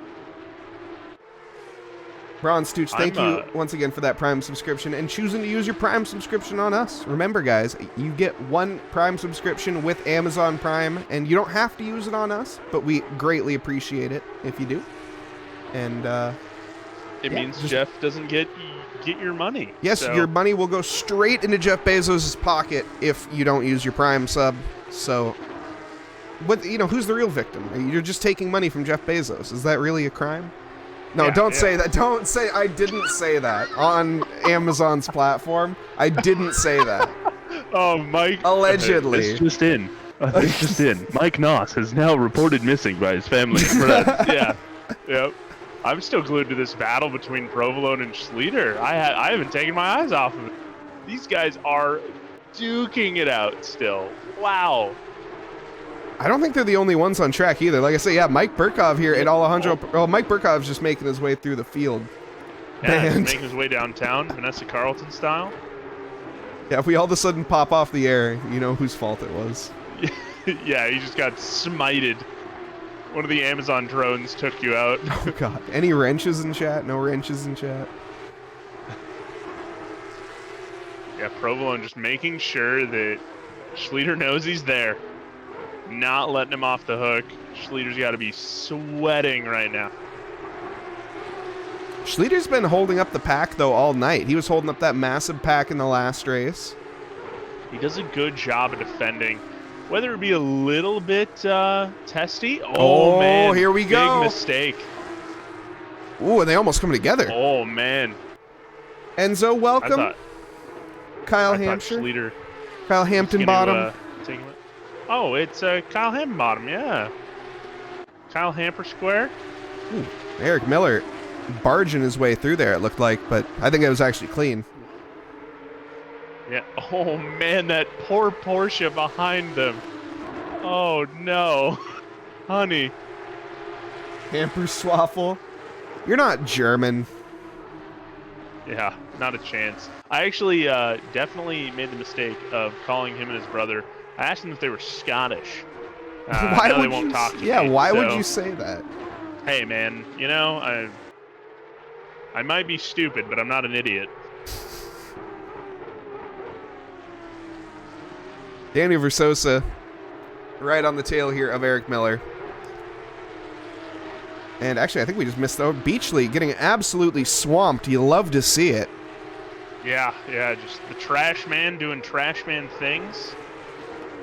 Braun Stooch, thank you once again for that Prime subscription and choosing to use your Prime subscription on us. Remember, guys, you get 1 Prime subscription with Amazon Prime, and you don't have to use it on us, but we greatly appreciate it if you do. And it means Jeff doesn't get your money. Yes, so. Your money will go straight into Jeff Bezos' pocket if you don't use your Prime sub. So, who's the real victim? You're just taking money from Jeff Bezos. Is that really a crime? No, Yeah, don't yeah. say that. Don't say I didn't say that on Amazon's platform. I didn't say that. Oh, Mike. Allegedly. This just in. This just in. Mike Nause has now reported missing by his family and friends. Yeah. Yep. I'm still glued to this battle between Provolone and Schleter. I haven't taken my eyes off of it. These guys are duking it out still. Wow. I don't think they're the only ones on track either. Like I say, yeah, Mike Burkov here and Alejandro. Well, Mike Burkov's just making his way through the field. Yeah, he's And making his way downtown, Vanessa Carlton style. yeah, if we all of a sudden pop off the air, you know whose fault it was. Yeah, he just got smited. One of the Amazon drones took you out. Oh god. Any wrenches in chat? No wrenches in chat. Yeah, Provolone just making sure that Schleter knows he's there. Not letting him off the hook. Schleter's got to be sweating right now. Schleter's been holding up the pack, though, all night. He was holding up that massive pack in the last race. He does a good job of defending. Whether it be a little bit testy. Oh, man. Here we go. Big mistake. Ooh, and they almost come together. Oh, man. Enzo, welcome. Kyle I thought Hampshire. Schleter Kyle was Hampton gonna, bottom. take him out. Oh, it's Kyle Hampton bottom, yeah. Kyle Hamper square. Ooh, Eric Miller barging his way through there, it looked like, but I think it was actually clean. Yeah. Oh, man, that poor Porsche behind them. Oh, no. Honey. Hamper Swaffle. You're not German. Yeah, not a chance. I actually definitely made the mistake of calling him and his brother. I asked them if they were Scottish. Why now would they won't you? talk to Yeah, me, why would so, you say that? Hey, man, you know, I might be stupid, but I'm not an idiot. Danny Versosa, right on the tail here of Eric Miller. And actually, I think we just missed the Beachley getting absolutely swamped. You love to see it. Yeah, just the trash man doing trash man things.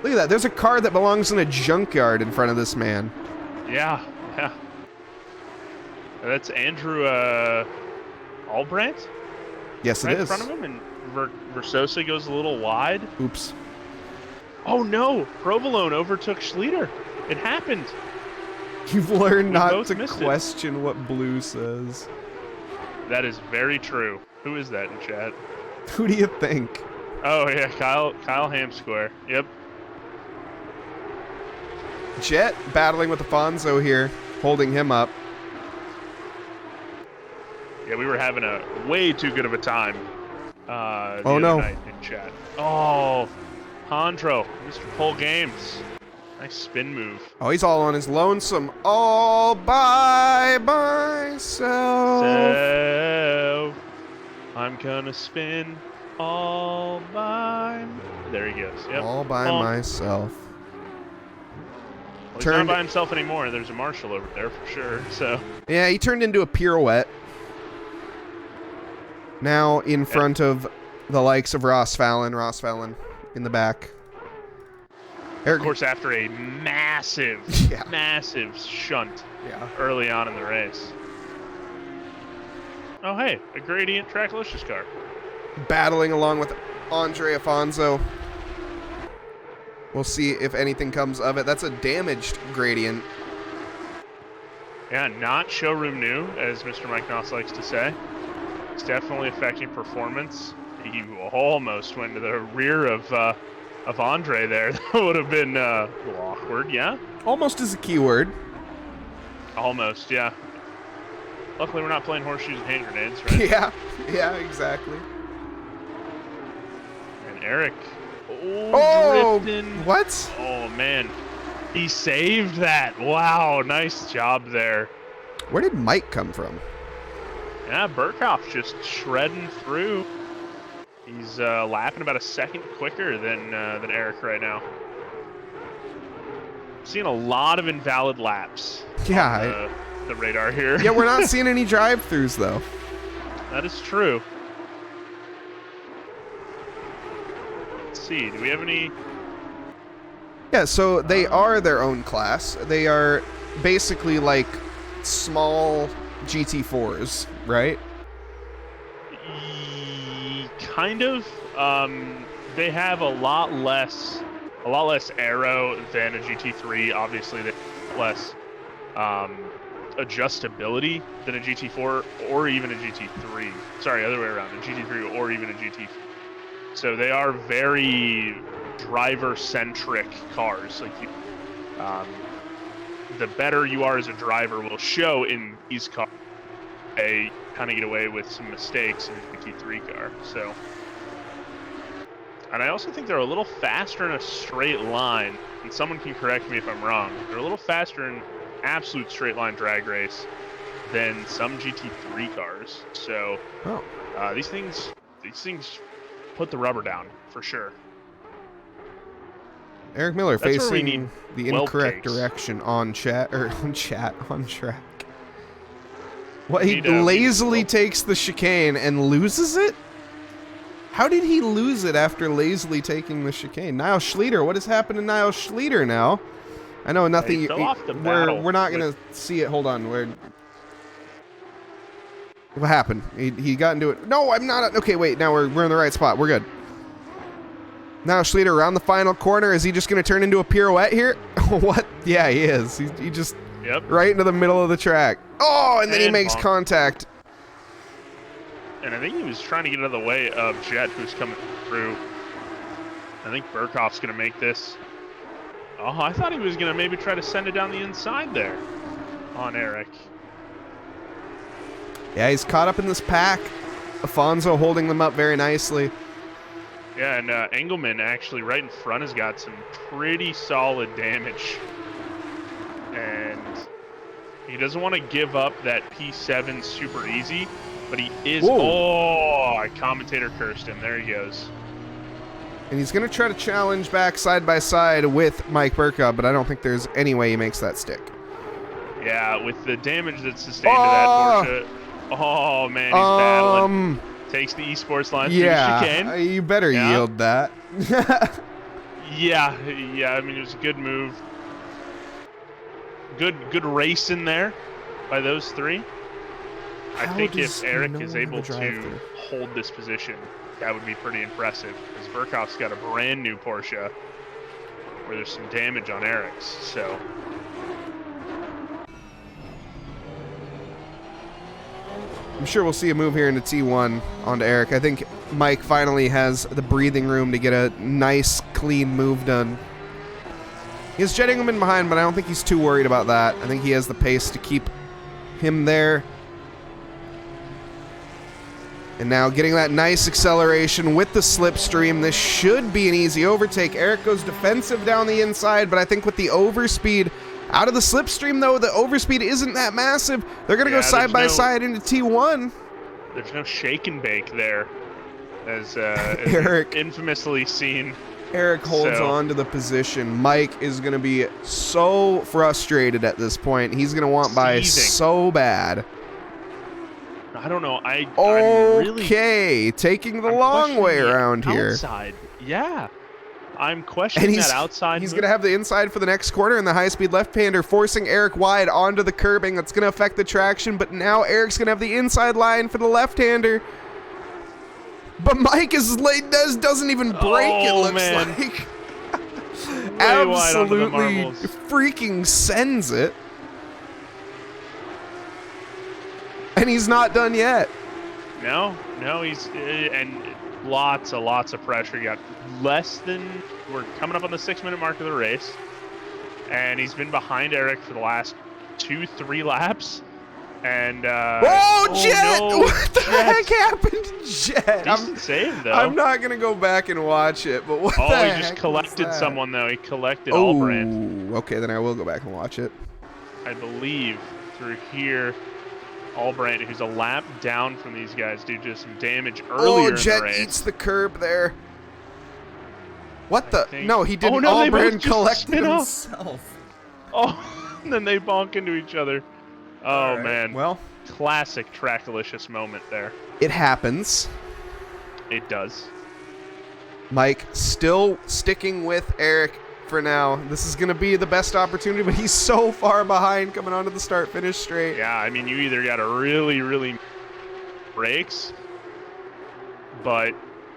Look at that. There's a car that belongs in a junkyard in front of this man. Yeah. That's Andrew Albrandt Yes, right it in is. front of him, and Versosa goes a little wide. Oops. Oh no! Provolone overtook Schleter. It happened. You've learned We not both to missed it. question what Blue says. That is very true. Who is that in chat? Who do you think? Oh yeah, Kyle Hamsquare. Yep. Jet battling with Afonso here, holding him up. Yeah, we were having a way too good of a time. The Oh, other no. night in chat. Oh, Hondro, Mr. Pull Games. Nice spin move. Oh, he's all on his lonesome, all by myself. So I'm gonna spin all by. There he goes. Yep. All by myself. Well, he's not by himself anymore. There's a marshal over there for sure. So Yeah, he turned into a pirouette. Now in front of the likes of Ross Fallon in the back. of course, after a massive, Yeah. massive shunt Yeah. early on in the race. Oh hey, a Gradient Tracklicious car. Battling along with Andre Afonso. We'll see if anything comes of it. That's a damaged Gradient. Yeah, not showroom new, as Mr. Mike Noss likes to say. It's definitely affecting performance. He almost went to the rear of Andre there. That would have been a little awkward, yeah? Almost is a keyword. Almost, yeah. Luckily, we're not playing horseshoes and hand grenades, right? Yeah, exactly. And Eric. Oh, drifting. what? Oh, man. He saved that. Wow, nice job there. Where did Mike come from? Yeah, Burkhoff's just shredding through. He's lapping about a second quicker than Eric right now. Seeing a lot of invalid laps. Yeah. On the radar here. Yeah, we're not seeing any drive-thrus though. That is true. Let's see. Do we have any? Yeah, so they are their own class. They are basically like small GT4s, right? Kind of. They have a lot less aero than a GT3. Obviously, they have less adjustability than a GT4 or even a GT3. Sorry, other way around, a GT3 or even a GT4. So they are very driver-centric cars. Like, the better you are as a driver will show in these cars. They kind of get away with some mistakes in a GT3 car. So, and I also think they're a little faster in a straight line. And someone can correct me if I'm wrong. They're a little faster in absolute straight line drag race than some GT3 cars. So, these things put the rubber down for sure. Eric Miller That's where we facing need the whelp incorrect cakes. direction on track. What, he We need lazily whelp. takes the chicane and loses it? How did he lose it after lazily taking the chicane? Niall Schleter, what has happened to Niall Schleter now? I know nothing. He fell off the battle we're not going to see it. Hold on. What happened? He got into it. No, I'm not. Okay, wait. Now we're in the right spot. We're good. Now Schleter around the final corner. Is he just going to turn into a pirouette here? What? Yeah, he is. He just right into the middle of the track. Oh, and then he makes contact. And I think he was trying to get out of the way of Jet, who's coming through. I think Burkhoff's going to make this. Oh, I thought he was going to maybe try to send it down the inside there on Eric. Yeah, he's caught up in this pack. Afonso holding them up very nicely. Yeah, and Engelman actually right in front has got some pretty solid damage. And he doesn't want to give up that P7 super easy, but he is... Whoa. Oh, commentator cursed him. There he goes. And he's going to try to challenge back side by side with Mike Burkhoff, but I don't think there's any way he makes that stick. Yeah, with the damage that's sustained to that Porsche. Oh, man, he's battling. Takes the esports line through the chicane. You better yield that. Yeah, I mean, it was a good move. Good race in there by those three. I think if Eric is able to hold this position, that would be pretty impressive. Because Burkhoff's got a brand new Porsche where there's some damage on Eric's. So I'm sure we'll see a move here into T1 onto Eric. I think Mike finally has the breathing room to get a nice, clean move done. He has Jet Engelman behind, but I don't think he's too worried about that. I think he has the pace to keep him there. And now getting that nice acceleration with the slipstream. This should be an easy overtake. Eric goes defensive down the inside, but I think with the overspeed out of the slipstream, though, the overspeed isn't that massive. They're going to go side by side into T1. There's no shake and bake there, as Eric infamously seen. Eric holds on to the position. Mike is going to be so frustrated at this point. He's going to want by so bad. I don't know. Taking the long way around here. Outside. Yeah. I'm questioning that outside. He's going to have the inside for the next corner, and the high-speed left-hander forcing Eric wide onto the curbing. That's going to affect the traction, but now Eric's going to have the inside line for the left-hander. But Mike doesn't even break, it looks like. Absolutely freaking sends it. And he's not done yet. No, he's... and lots of pressure. You got we're coming up on the 6-minute mark of the race, and he's been behind Eric for the last 2-3 laps. And Jet! No, what the heck happened to Jet? Decent save, though. I'm not gonna go back and watch it, but what the heck? He just collected someone, though. He collected Allbrand. Okay, then I will go back and watch it. I believe through here, Allbrand, who's a lap down from these guys, due to some damage earlier in the Jet race. eats the curb there. What the? No, he didn't. No, Allbrand collected himself. Oh, and then they bonk into each other. Oh, man. Well, classic Trackalicious moment there. It happens. It does. Mike still sticking with Eric for now. This is going to be the best opportunity, but he's so far behind coming onto the start-finish straight. Yeah, I mean, you either got to really brakes, but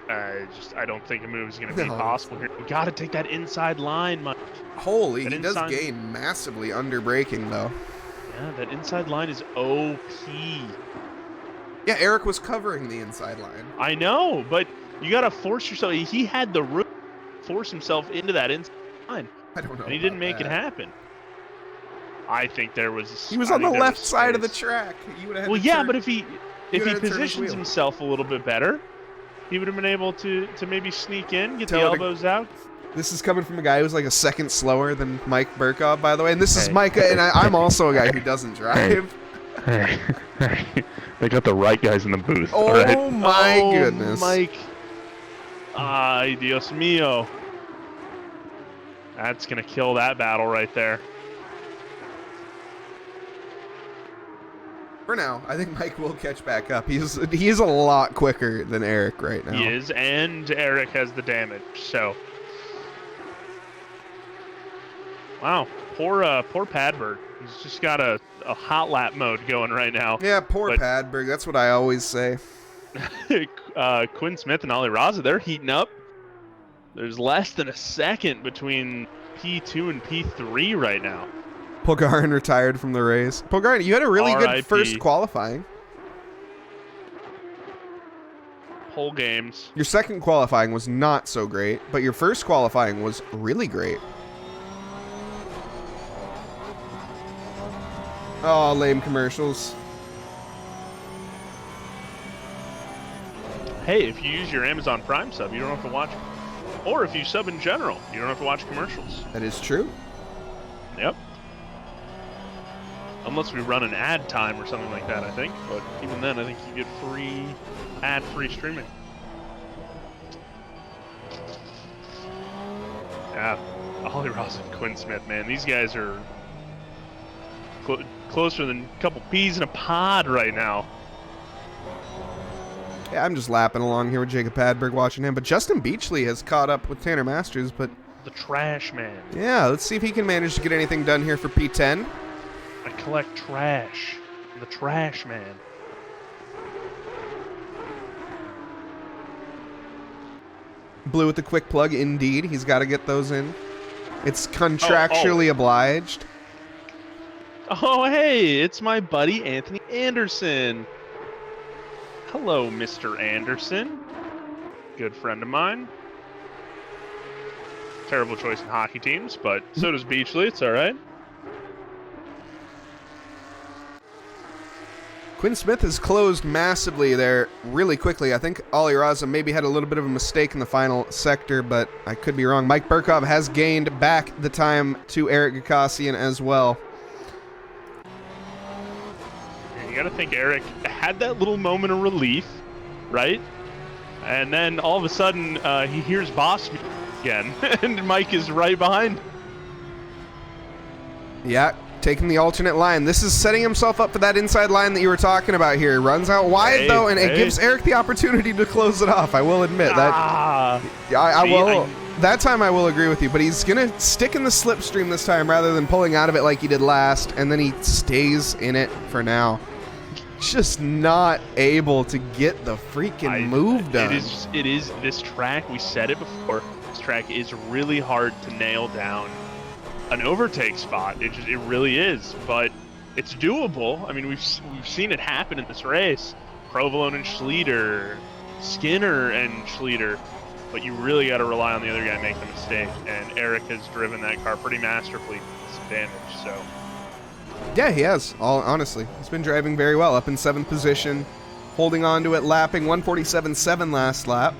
I don't think a move is going to be possible here. We got to take that inside line, Mike. Holy, that he does gain massively under braking, though. Yeah, that inside line is OP. Yeah, Eric was covering the inside line. I know, but you got to force yourself. He had the room to force himself into that inside line. I don't know. And he didn't make it happen. I think there was. He was on the left side of the track. You would have. Well, yeah, but if he positions himself a little bit better, he would have been able to maybe sneak in, get the elbows out. This is coming from a guy who's like a second slower than Mike Burkov, by the way. And this is Micah, and I'm also a guy who doesn't drive. Hey. They got the right guys in the booth. Oh, right? my goodness. Mike. Ay, Dios mío. That's going to kill that battle right there. For now, I think Mike will catch back up. He is a lot quicker than Eric right now. He is, and Eric has the damage, so. Wow, poor Padberg. He's just got a hot lap mode going right now. Yeah, poor Padberg. That's what I always say. Quinn Smith and Ollie Raza, they're heating up. There's less than a second between P2 and P3 right now. Pogarin retired from the race. Pogarin, you had a really good first qualifying. Whole games. Your second qualifying was not so great, but your first qualifying was really great. Oh, lame commercials. Hey, if you use your Amazon Prime sub, you don't have to watch. Or if you sub in general, you don't have to watch commercials. That is true. Yep. Unless we run an ad time or something like that, I think. But even then, I think you get ad-free streaming. Yeah, Ollie Ross and Quinn Smith, man. These guys are closer than a couple peas in a pod right now. Yeah, I'm just lapping along here with Jacob Padberg watching him. But Justin Beachley has caught up with Tanner Masters, but... The trash man. Yeah, let's see if he can manage to get anything done here for P10. I collect trash. The trash man. Blue with the quick plug, indeed. He's got to get those in. It's contractually obliged. Oh, hey, it's my buddy Anthony Anderson. Hello, Mr. Anderson. Good friend of mine. Terrible choice in hockey teams, but so does Beachley. It's all right. Quinn Smith has closed massively there really quickly. I think Ollie Raza maybe had a little bit of a mistake in the final sector, but I could be wrong. Mike Burkov has gained back the time to Eric Gakassian as well. You got to think Eric had that little moment of relief, right? And then all of a sudden he hears boss again, and Mike is right behind. Yeah, taking the alternate line. This is setting himself up for that inside line that you were talking about here. Runs out wide, though, and it gives Eric the opportunity to close it off. I will admit that. That time I will agree with you, but he's going to stick in the slipstream this time rather than pulling out of it like he did last, and then he stays in it for now. Just not able to get the freaking move done. It is this track. We said it before. This track is really hard to nail down an overtake spot. It really is, but it's doable. I mean, we've seen it happen in this race. Provolone and Schleter, Skinner and Schleter, but you really got to rely on the other guy to make the mistake. And Eric has driven that car pretty masterfully with some damage. So. Yeah, he has. Honestly, he's been driving very well. Up in 7th position, holding on to it, lapping 147.7 last lap.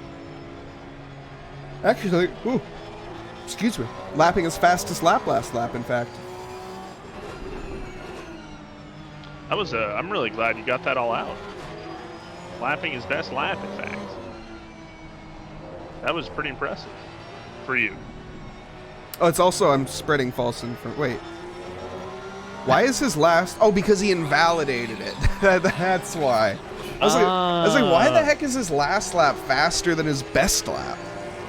Actually, excuse me, lapping his fastest lap last lap, in fact. That was I'm really glad you got that all out. Lapping his best lap, in fact. That was pretty impressive for you. Oh, it's also, I'm spreading false info. Wait. Why is his last... Oh, because he invalidated it. That's why. I was like, why the heck is his last lap faster than his best lap?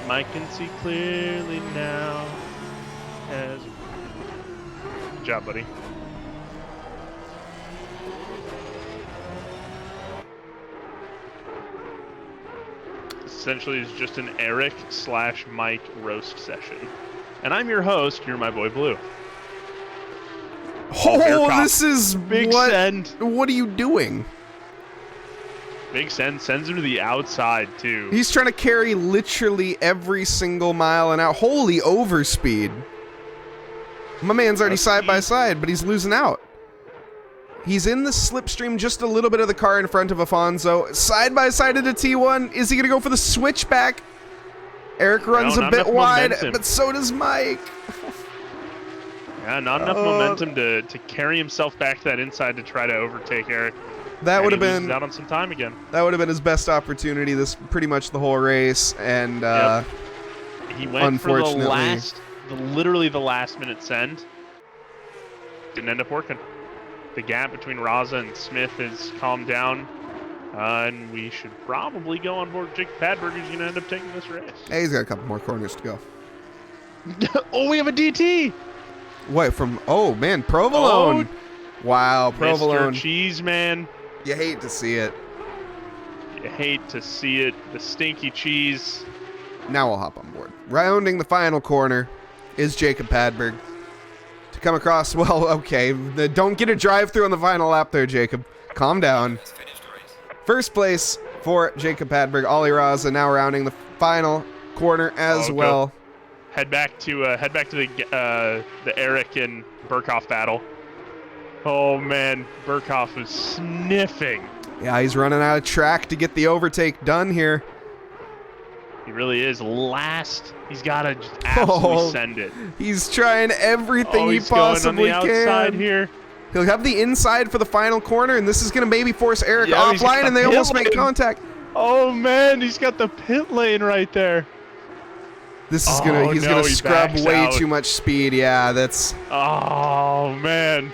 Mike can see clearly now. Good job, buddy. Essentially, it's just an Eric/Mike roast session. And I'm your host, You're My Boy Blue. Oh, this is Big what? send. What are you doing? Big sends him to the outside, too. He's trying to carry literally every single mile an hour. Holy overspeed. My man's already side by side, but he's losing out. He's in the slipstream, just a little bit of the car in front of Afonso. Side by side into T1. Is he going to go for the switchback? Eric runs a bit wide, but so does Mike. Yeah, not enough momentum to carry himself back to that inside to try to overtake Eric. That would have been out on some time again. That would have been his best opportunity this pretty much the whole race, and he went for literally the last minute send. Didn't end up working. The gap between Raza and Smith has calmed down, and we should probably go on board Jake Padberg, who's going to end up taking this race. Hey, he's got a couple more corners to go. Oh, we have a DT. What from? Oh man, Provolone. Wow, Provolone. Mr. Cheese Man. You hate to see it. You hate to see it. The stinky cheese. Now we'll hop on board. Rounding the final corner is Jacob Padberg. To come across, well, okay, don't get a drive-through on the final lap there, Jacob. Calm down. First place for Jacob Padberg. Ollie Raza now rounding the final corner as well. Go. Head back to the Eric and Burkhoff battle. Oh man, Burkhoff is sniffing. Yeah, he's running out of track to get the overtake done here. He really is. Last, he's got to just absolutely send it. He's trying everything he possibly going on the outside here. He'll have the inside for the final corner, and this is going to maybe force Eric offline, and they almost make contact. Oh man, he's got the pit lane right there. This is he's gonna scrub way too much speed. Yeah, that's. Oh man.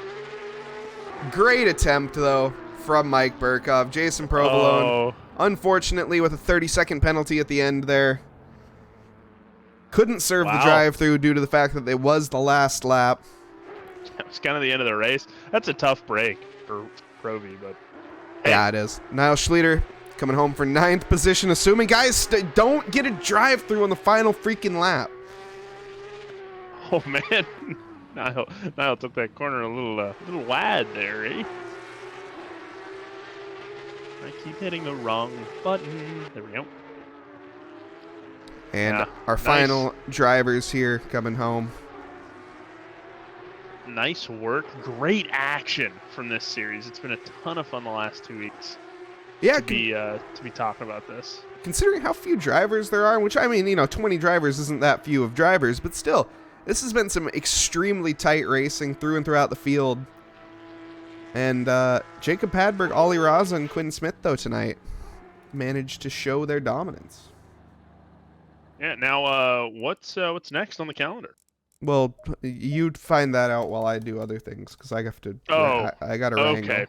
Great attempt though from Mike Burkhoff. Jason Provolone, unfortunately, with a 30-second penalty at the end there, couldn't serve the drive-through due to the fact that it was the last lap. It was kind of the end of the race. That's a tough break for Provy, but hey. Yeah, it is. Niall Schlueter coming home for 9th position, assuming guys don't get a drive-through on the final freaking lap. Oh man, Niall took that corner a little wide there, eh? I keep hitting the wrong button. There we go. And our final drivers here coming home. Nice work. Great action from this series. It's been a ton of fun the last 2 weeks. Yeah, to be talking about this. Considering how few drivers there are, which I mean, 20 drivers isn't that few of drivers, but still, this has been some extremely tight racing through and throughout the field. And Jacob Padberg, Ollie Raza, and Quinn Smith, though, tonight managed to show their dominance. Yeah. Now, what's next on the calendar? Well, you'd find that out while I do other things, because I have to. I got to wrangle. Okay.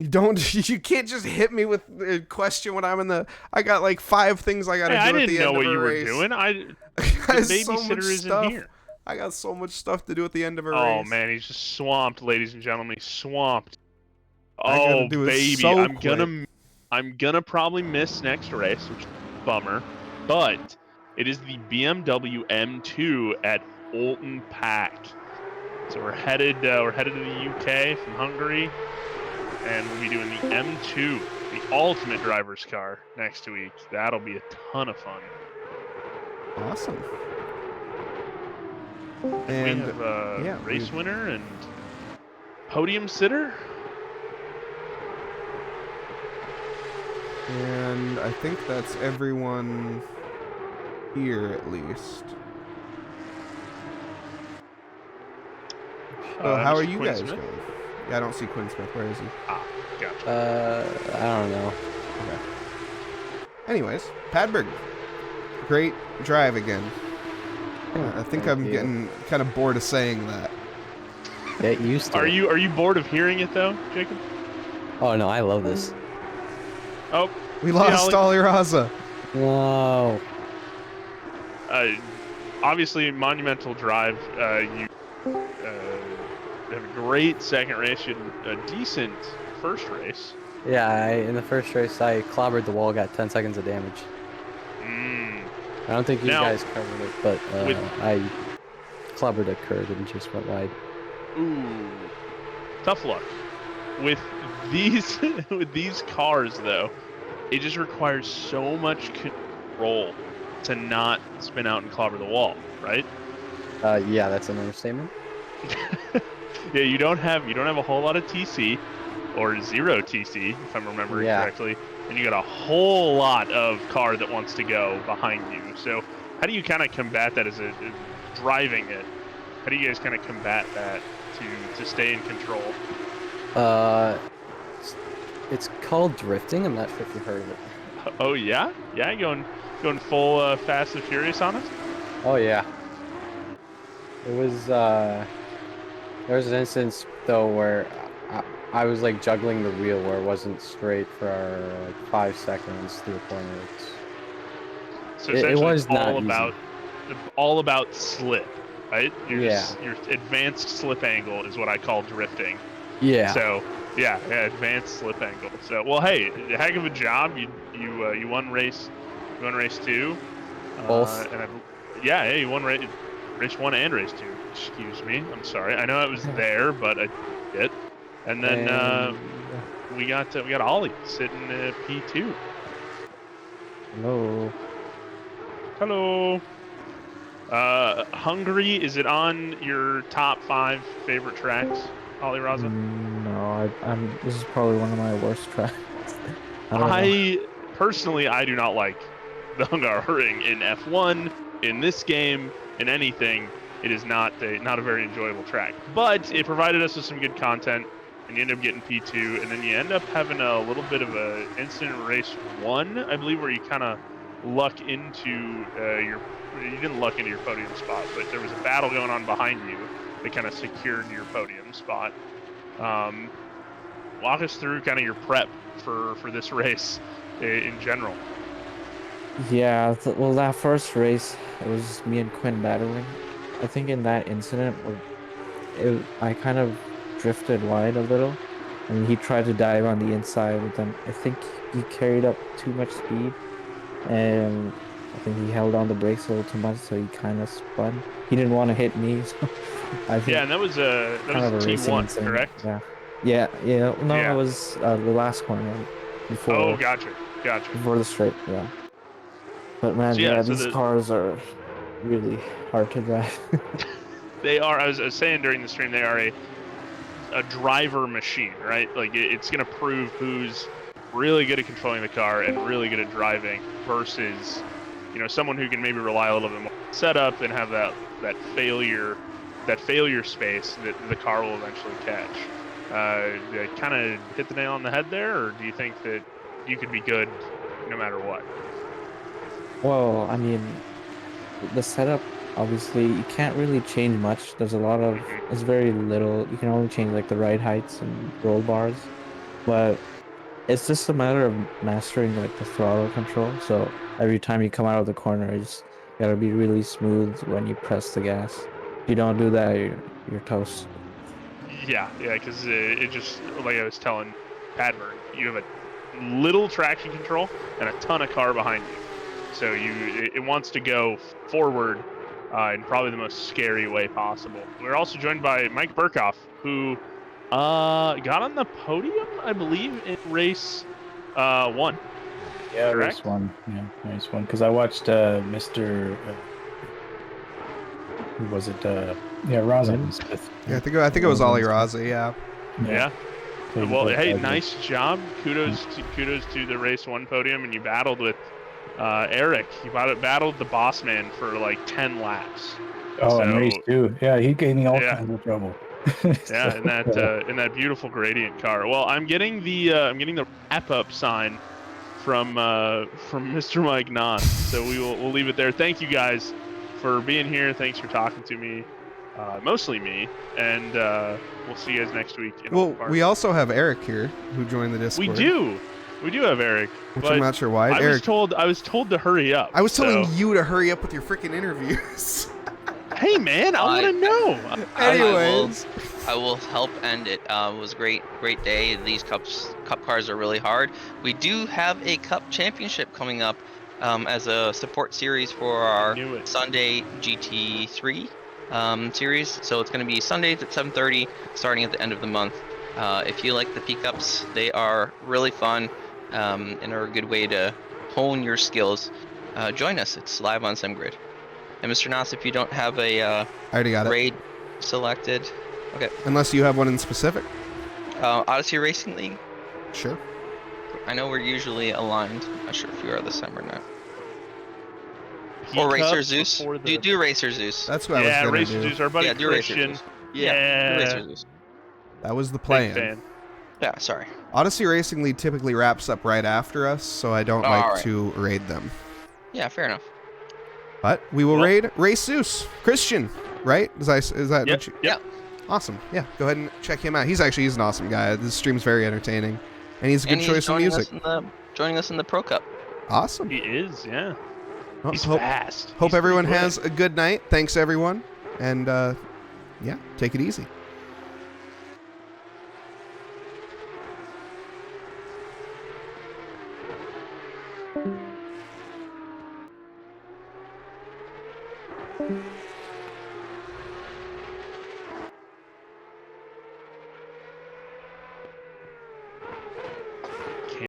You can't just hit me with a question when I'm in the. I got like 5 things I got to do at the end of a race. I didn't know what you were doing. The babysitter isn't here. I got so much stuff to do at the end of a race. Oh man, he's just swamped, ladies and gentlemen. He's swamped. Oh baby, I'm gonna probably miss next race, which is a bummer. But it is the BMW M2 at Olten Pack. So we're headed to the UK from Hungary, and we'll be doing the M2, the ultimate driver's car, next week. That'll be a ton of fun. Awesome. And we have race winner and podium sitter. And I think that's everyone here, at least. So how are you guys going? Yeah, I don't see Quinn Smith. Where is he? Ah, gotcha. I don't know. Okay. Anyways, Padberg, great drive again. I think I'm getting kind of bored of saying that. Get used to it. Are you bored of hearing it though, Jacob? Oh no, I love this. Oh, we lost Ollie Raza. Whoa. obviously, Monumental Drive, you have a great second race. You had a decent first race. Yeah, in the first race, I clobbered the wall, got 10 seconds of damage. Mm. I don't think you Now, guys covered it, but I clobbered a curb and just went wide. Ooh, tough luck. With these with these cars, though, it just requires so much control to not spin out and clobber the wall, right? Yeah, that's an understatement. Yeah, you don't have a whole lot of TC or zero TC, if I'm remembering Yeah. correctly, and you got a whole lot of car that wants to go behind you. So, how do you kind of combat that as driving it? How do you guys kind of combat that to stay in control? It's called drifting. I'm not sure if you heard of it. Oh yeah, yeah, going full Fast and Furious on us. Oh yeah. It was there was an instance though where I was like juggling the wheel where it wasn't straight for like 5 seconds through a corner. So It essentially, was it's not all about slip, right? Yeah. Your advanced slip angle is what I call drifting. Yeah. So yeah, advanced slip angle. So well, hey, heck of a job. You won race 2. Both. Yeah, hey, you won race 1 and race 2. Excuse me, I'm sorry. I know I was there, but I did. And then we got Ollie sitting at P2. Hello. Hello. Hungary, is it on your top 5 favorite tracks, Ollie Raza? No, this is probably one of my worst tracks. I don't know. I personally do not like the Hungaroring in F1, in this game, in anything. It is not a very enjoyable track, but it provided us with some good content, and you end up getting P2, and then you end up having a little bit of a incident in race 1, I believe, where you kind of luck into you didn't luck into your podium spot, but there was a battle going on behind you that kind of secured your podium spot. Walk us through kind of your prep for this race in general. Yeah, well, that first race, it was me and Quinn battling. I think in that incident, I kind of drifted wide a little, and he tried to dive on the inside, but then I think he carried up too much speed, and I think he held on the brakes a little too much, so he kind of spun. He didn't want to hit me, so I think Yeah, and that was a racing T1, incident. correct? Yeah. No, Yeah. it was the last corner before. Oh, gotcha. Before the straight, yeah. But man, So, these cars are really hard to drive. They are. I was saying during the stream, they are a driver machine, right? Like it's going to prove who's really good at controlling the car and really good at driving versus, someone who can maybe rely a little bit more on setup and have that failure space that the car will eventually catch. Did I kind of hit the nail on the head there, or do you think that you could be good no matter what? Well, I mean, the setup, obviously, you can't really change much. There's very little. You can only change like the ride heights and roll bars, but it's just a matter of mastering like the throttle control. So every time you come out of the corner, you just gotta be really smooth when you press the gas. If you don't do that, you're toast. Yeah, because it just, like I was telling Padburn, you have a little traction control and a ton of car behind you. So it wants to go forward in probably the most scary way possible. We're also joined by Mike Burkhoff, who got on the podium, I believe, in race 1. Yeah, correct? race 1. Yeah, race 1. Because I watched Mr. Who was it? Yeah, Rosin Smith. Yeah, I think it was Ollie Raza. Yeah. Yeah. Played Well, both hey, sides. nice job. Kudos to the race 1 podium, and you battled with Eric. You battled the boss man for like 10 laps. Oh, so, and race 2. Yeah, he gave me all Yeah. kinds of trouble. Yeah, in that beautiful gradient car. Well, I'm getting the wrap up sign from Mr. Mike Nause. So we'll leave it there. Thank you guys for being here. Thanks for talking to me, mostly me, and we'll see you guys next week. Well, we also have Eric here who joined the Discord. We do. We do have Eric, which but I'm not sure why. I Eric, was told to hurry up. I was telling so- you to hurry up with your freaking interviews. Hey man, I want to know. Anyways, I will help end it. It was a great day. These cup cars are really hard. We do have a cup championship coming up as a support series for our Knew it. Sunday GT3 series. So it's going to be Sundays at 7:30, starting at the end of the month. If you like the pickups, they are really fun and are a good way to hone your skills. Join us. It's live on SimGrid. And Mr. Nause, if you don't have a I already got it. raid selected, okay. Unless you have one in specific. Odyssey Racing League. Sure. I know we're usually aligned. I'm not sure if you are this time or not. Or Racer P-Cups Zeus. before the- Do Racer Zeus. That's what I Yeah, was gonna Racer do. Zeus, our buddy Yeah, do Racer Christian. Zeus. Yeah. do Racer Zeus. That was the Big plan. fan. Yeah, sorry. Odyssey Racing League typically wraps up right after us, so I don't Oh, like alright. to raid them. Yeah, fair enough. But we will Well- raid Race Zeus. Christian, right? Is that Yep. what you... Yep. Awesome. Yeah, go ahead and check him out. He's an awesome guy. This stream's very entertaining. And he's a good And choice of joining music. joining us in the Pro Cup. Awesome. He is, yeah. Well, He's hope fast. hope He's everyone pretty has a good night. Thanks, everyone. And, yeah, take it easy. quick.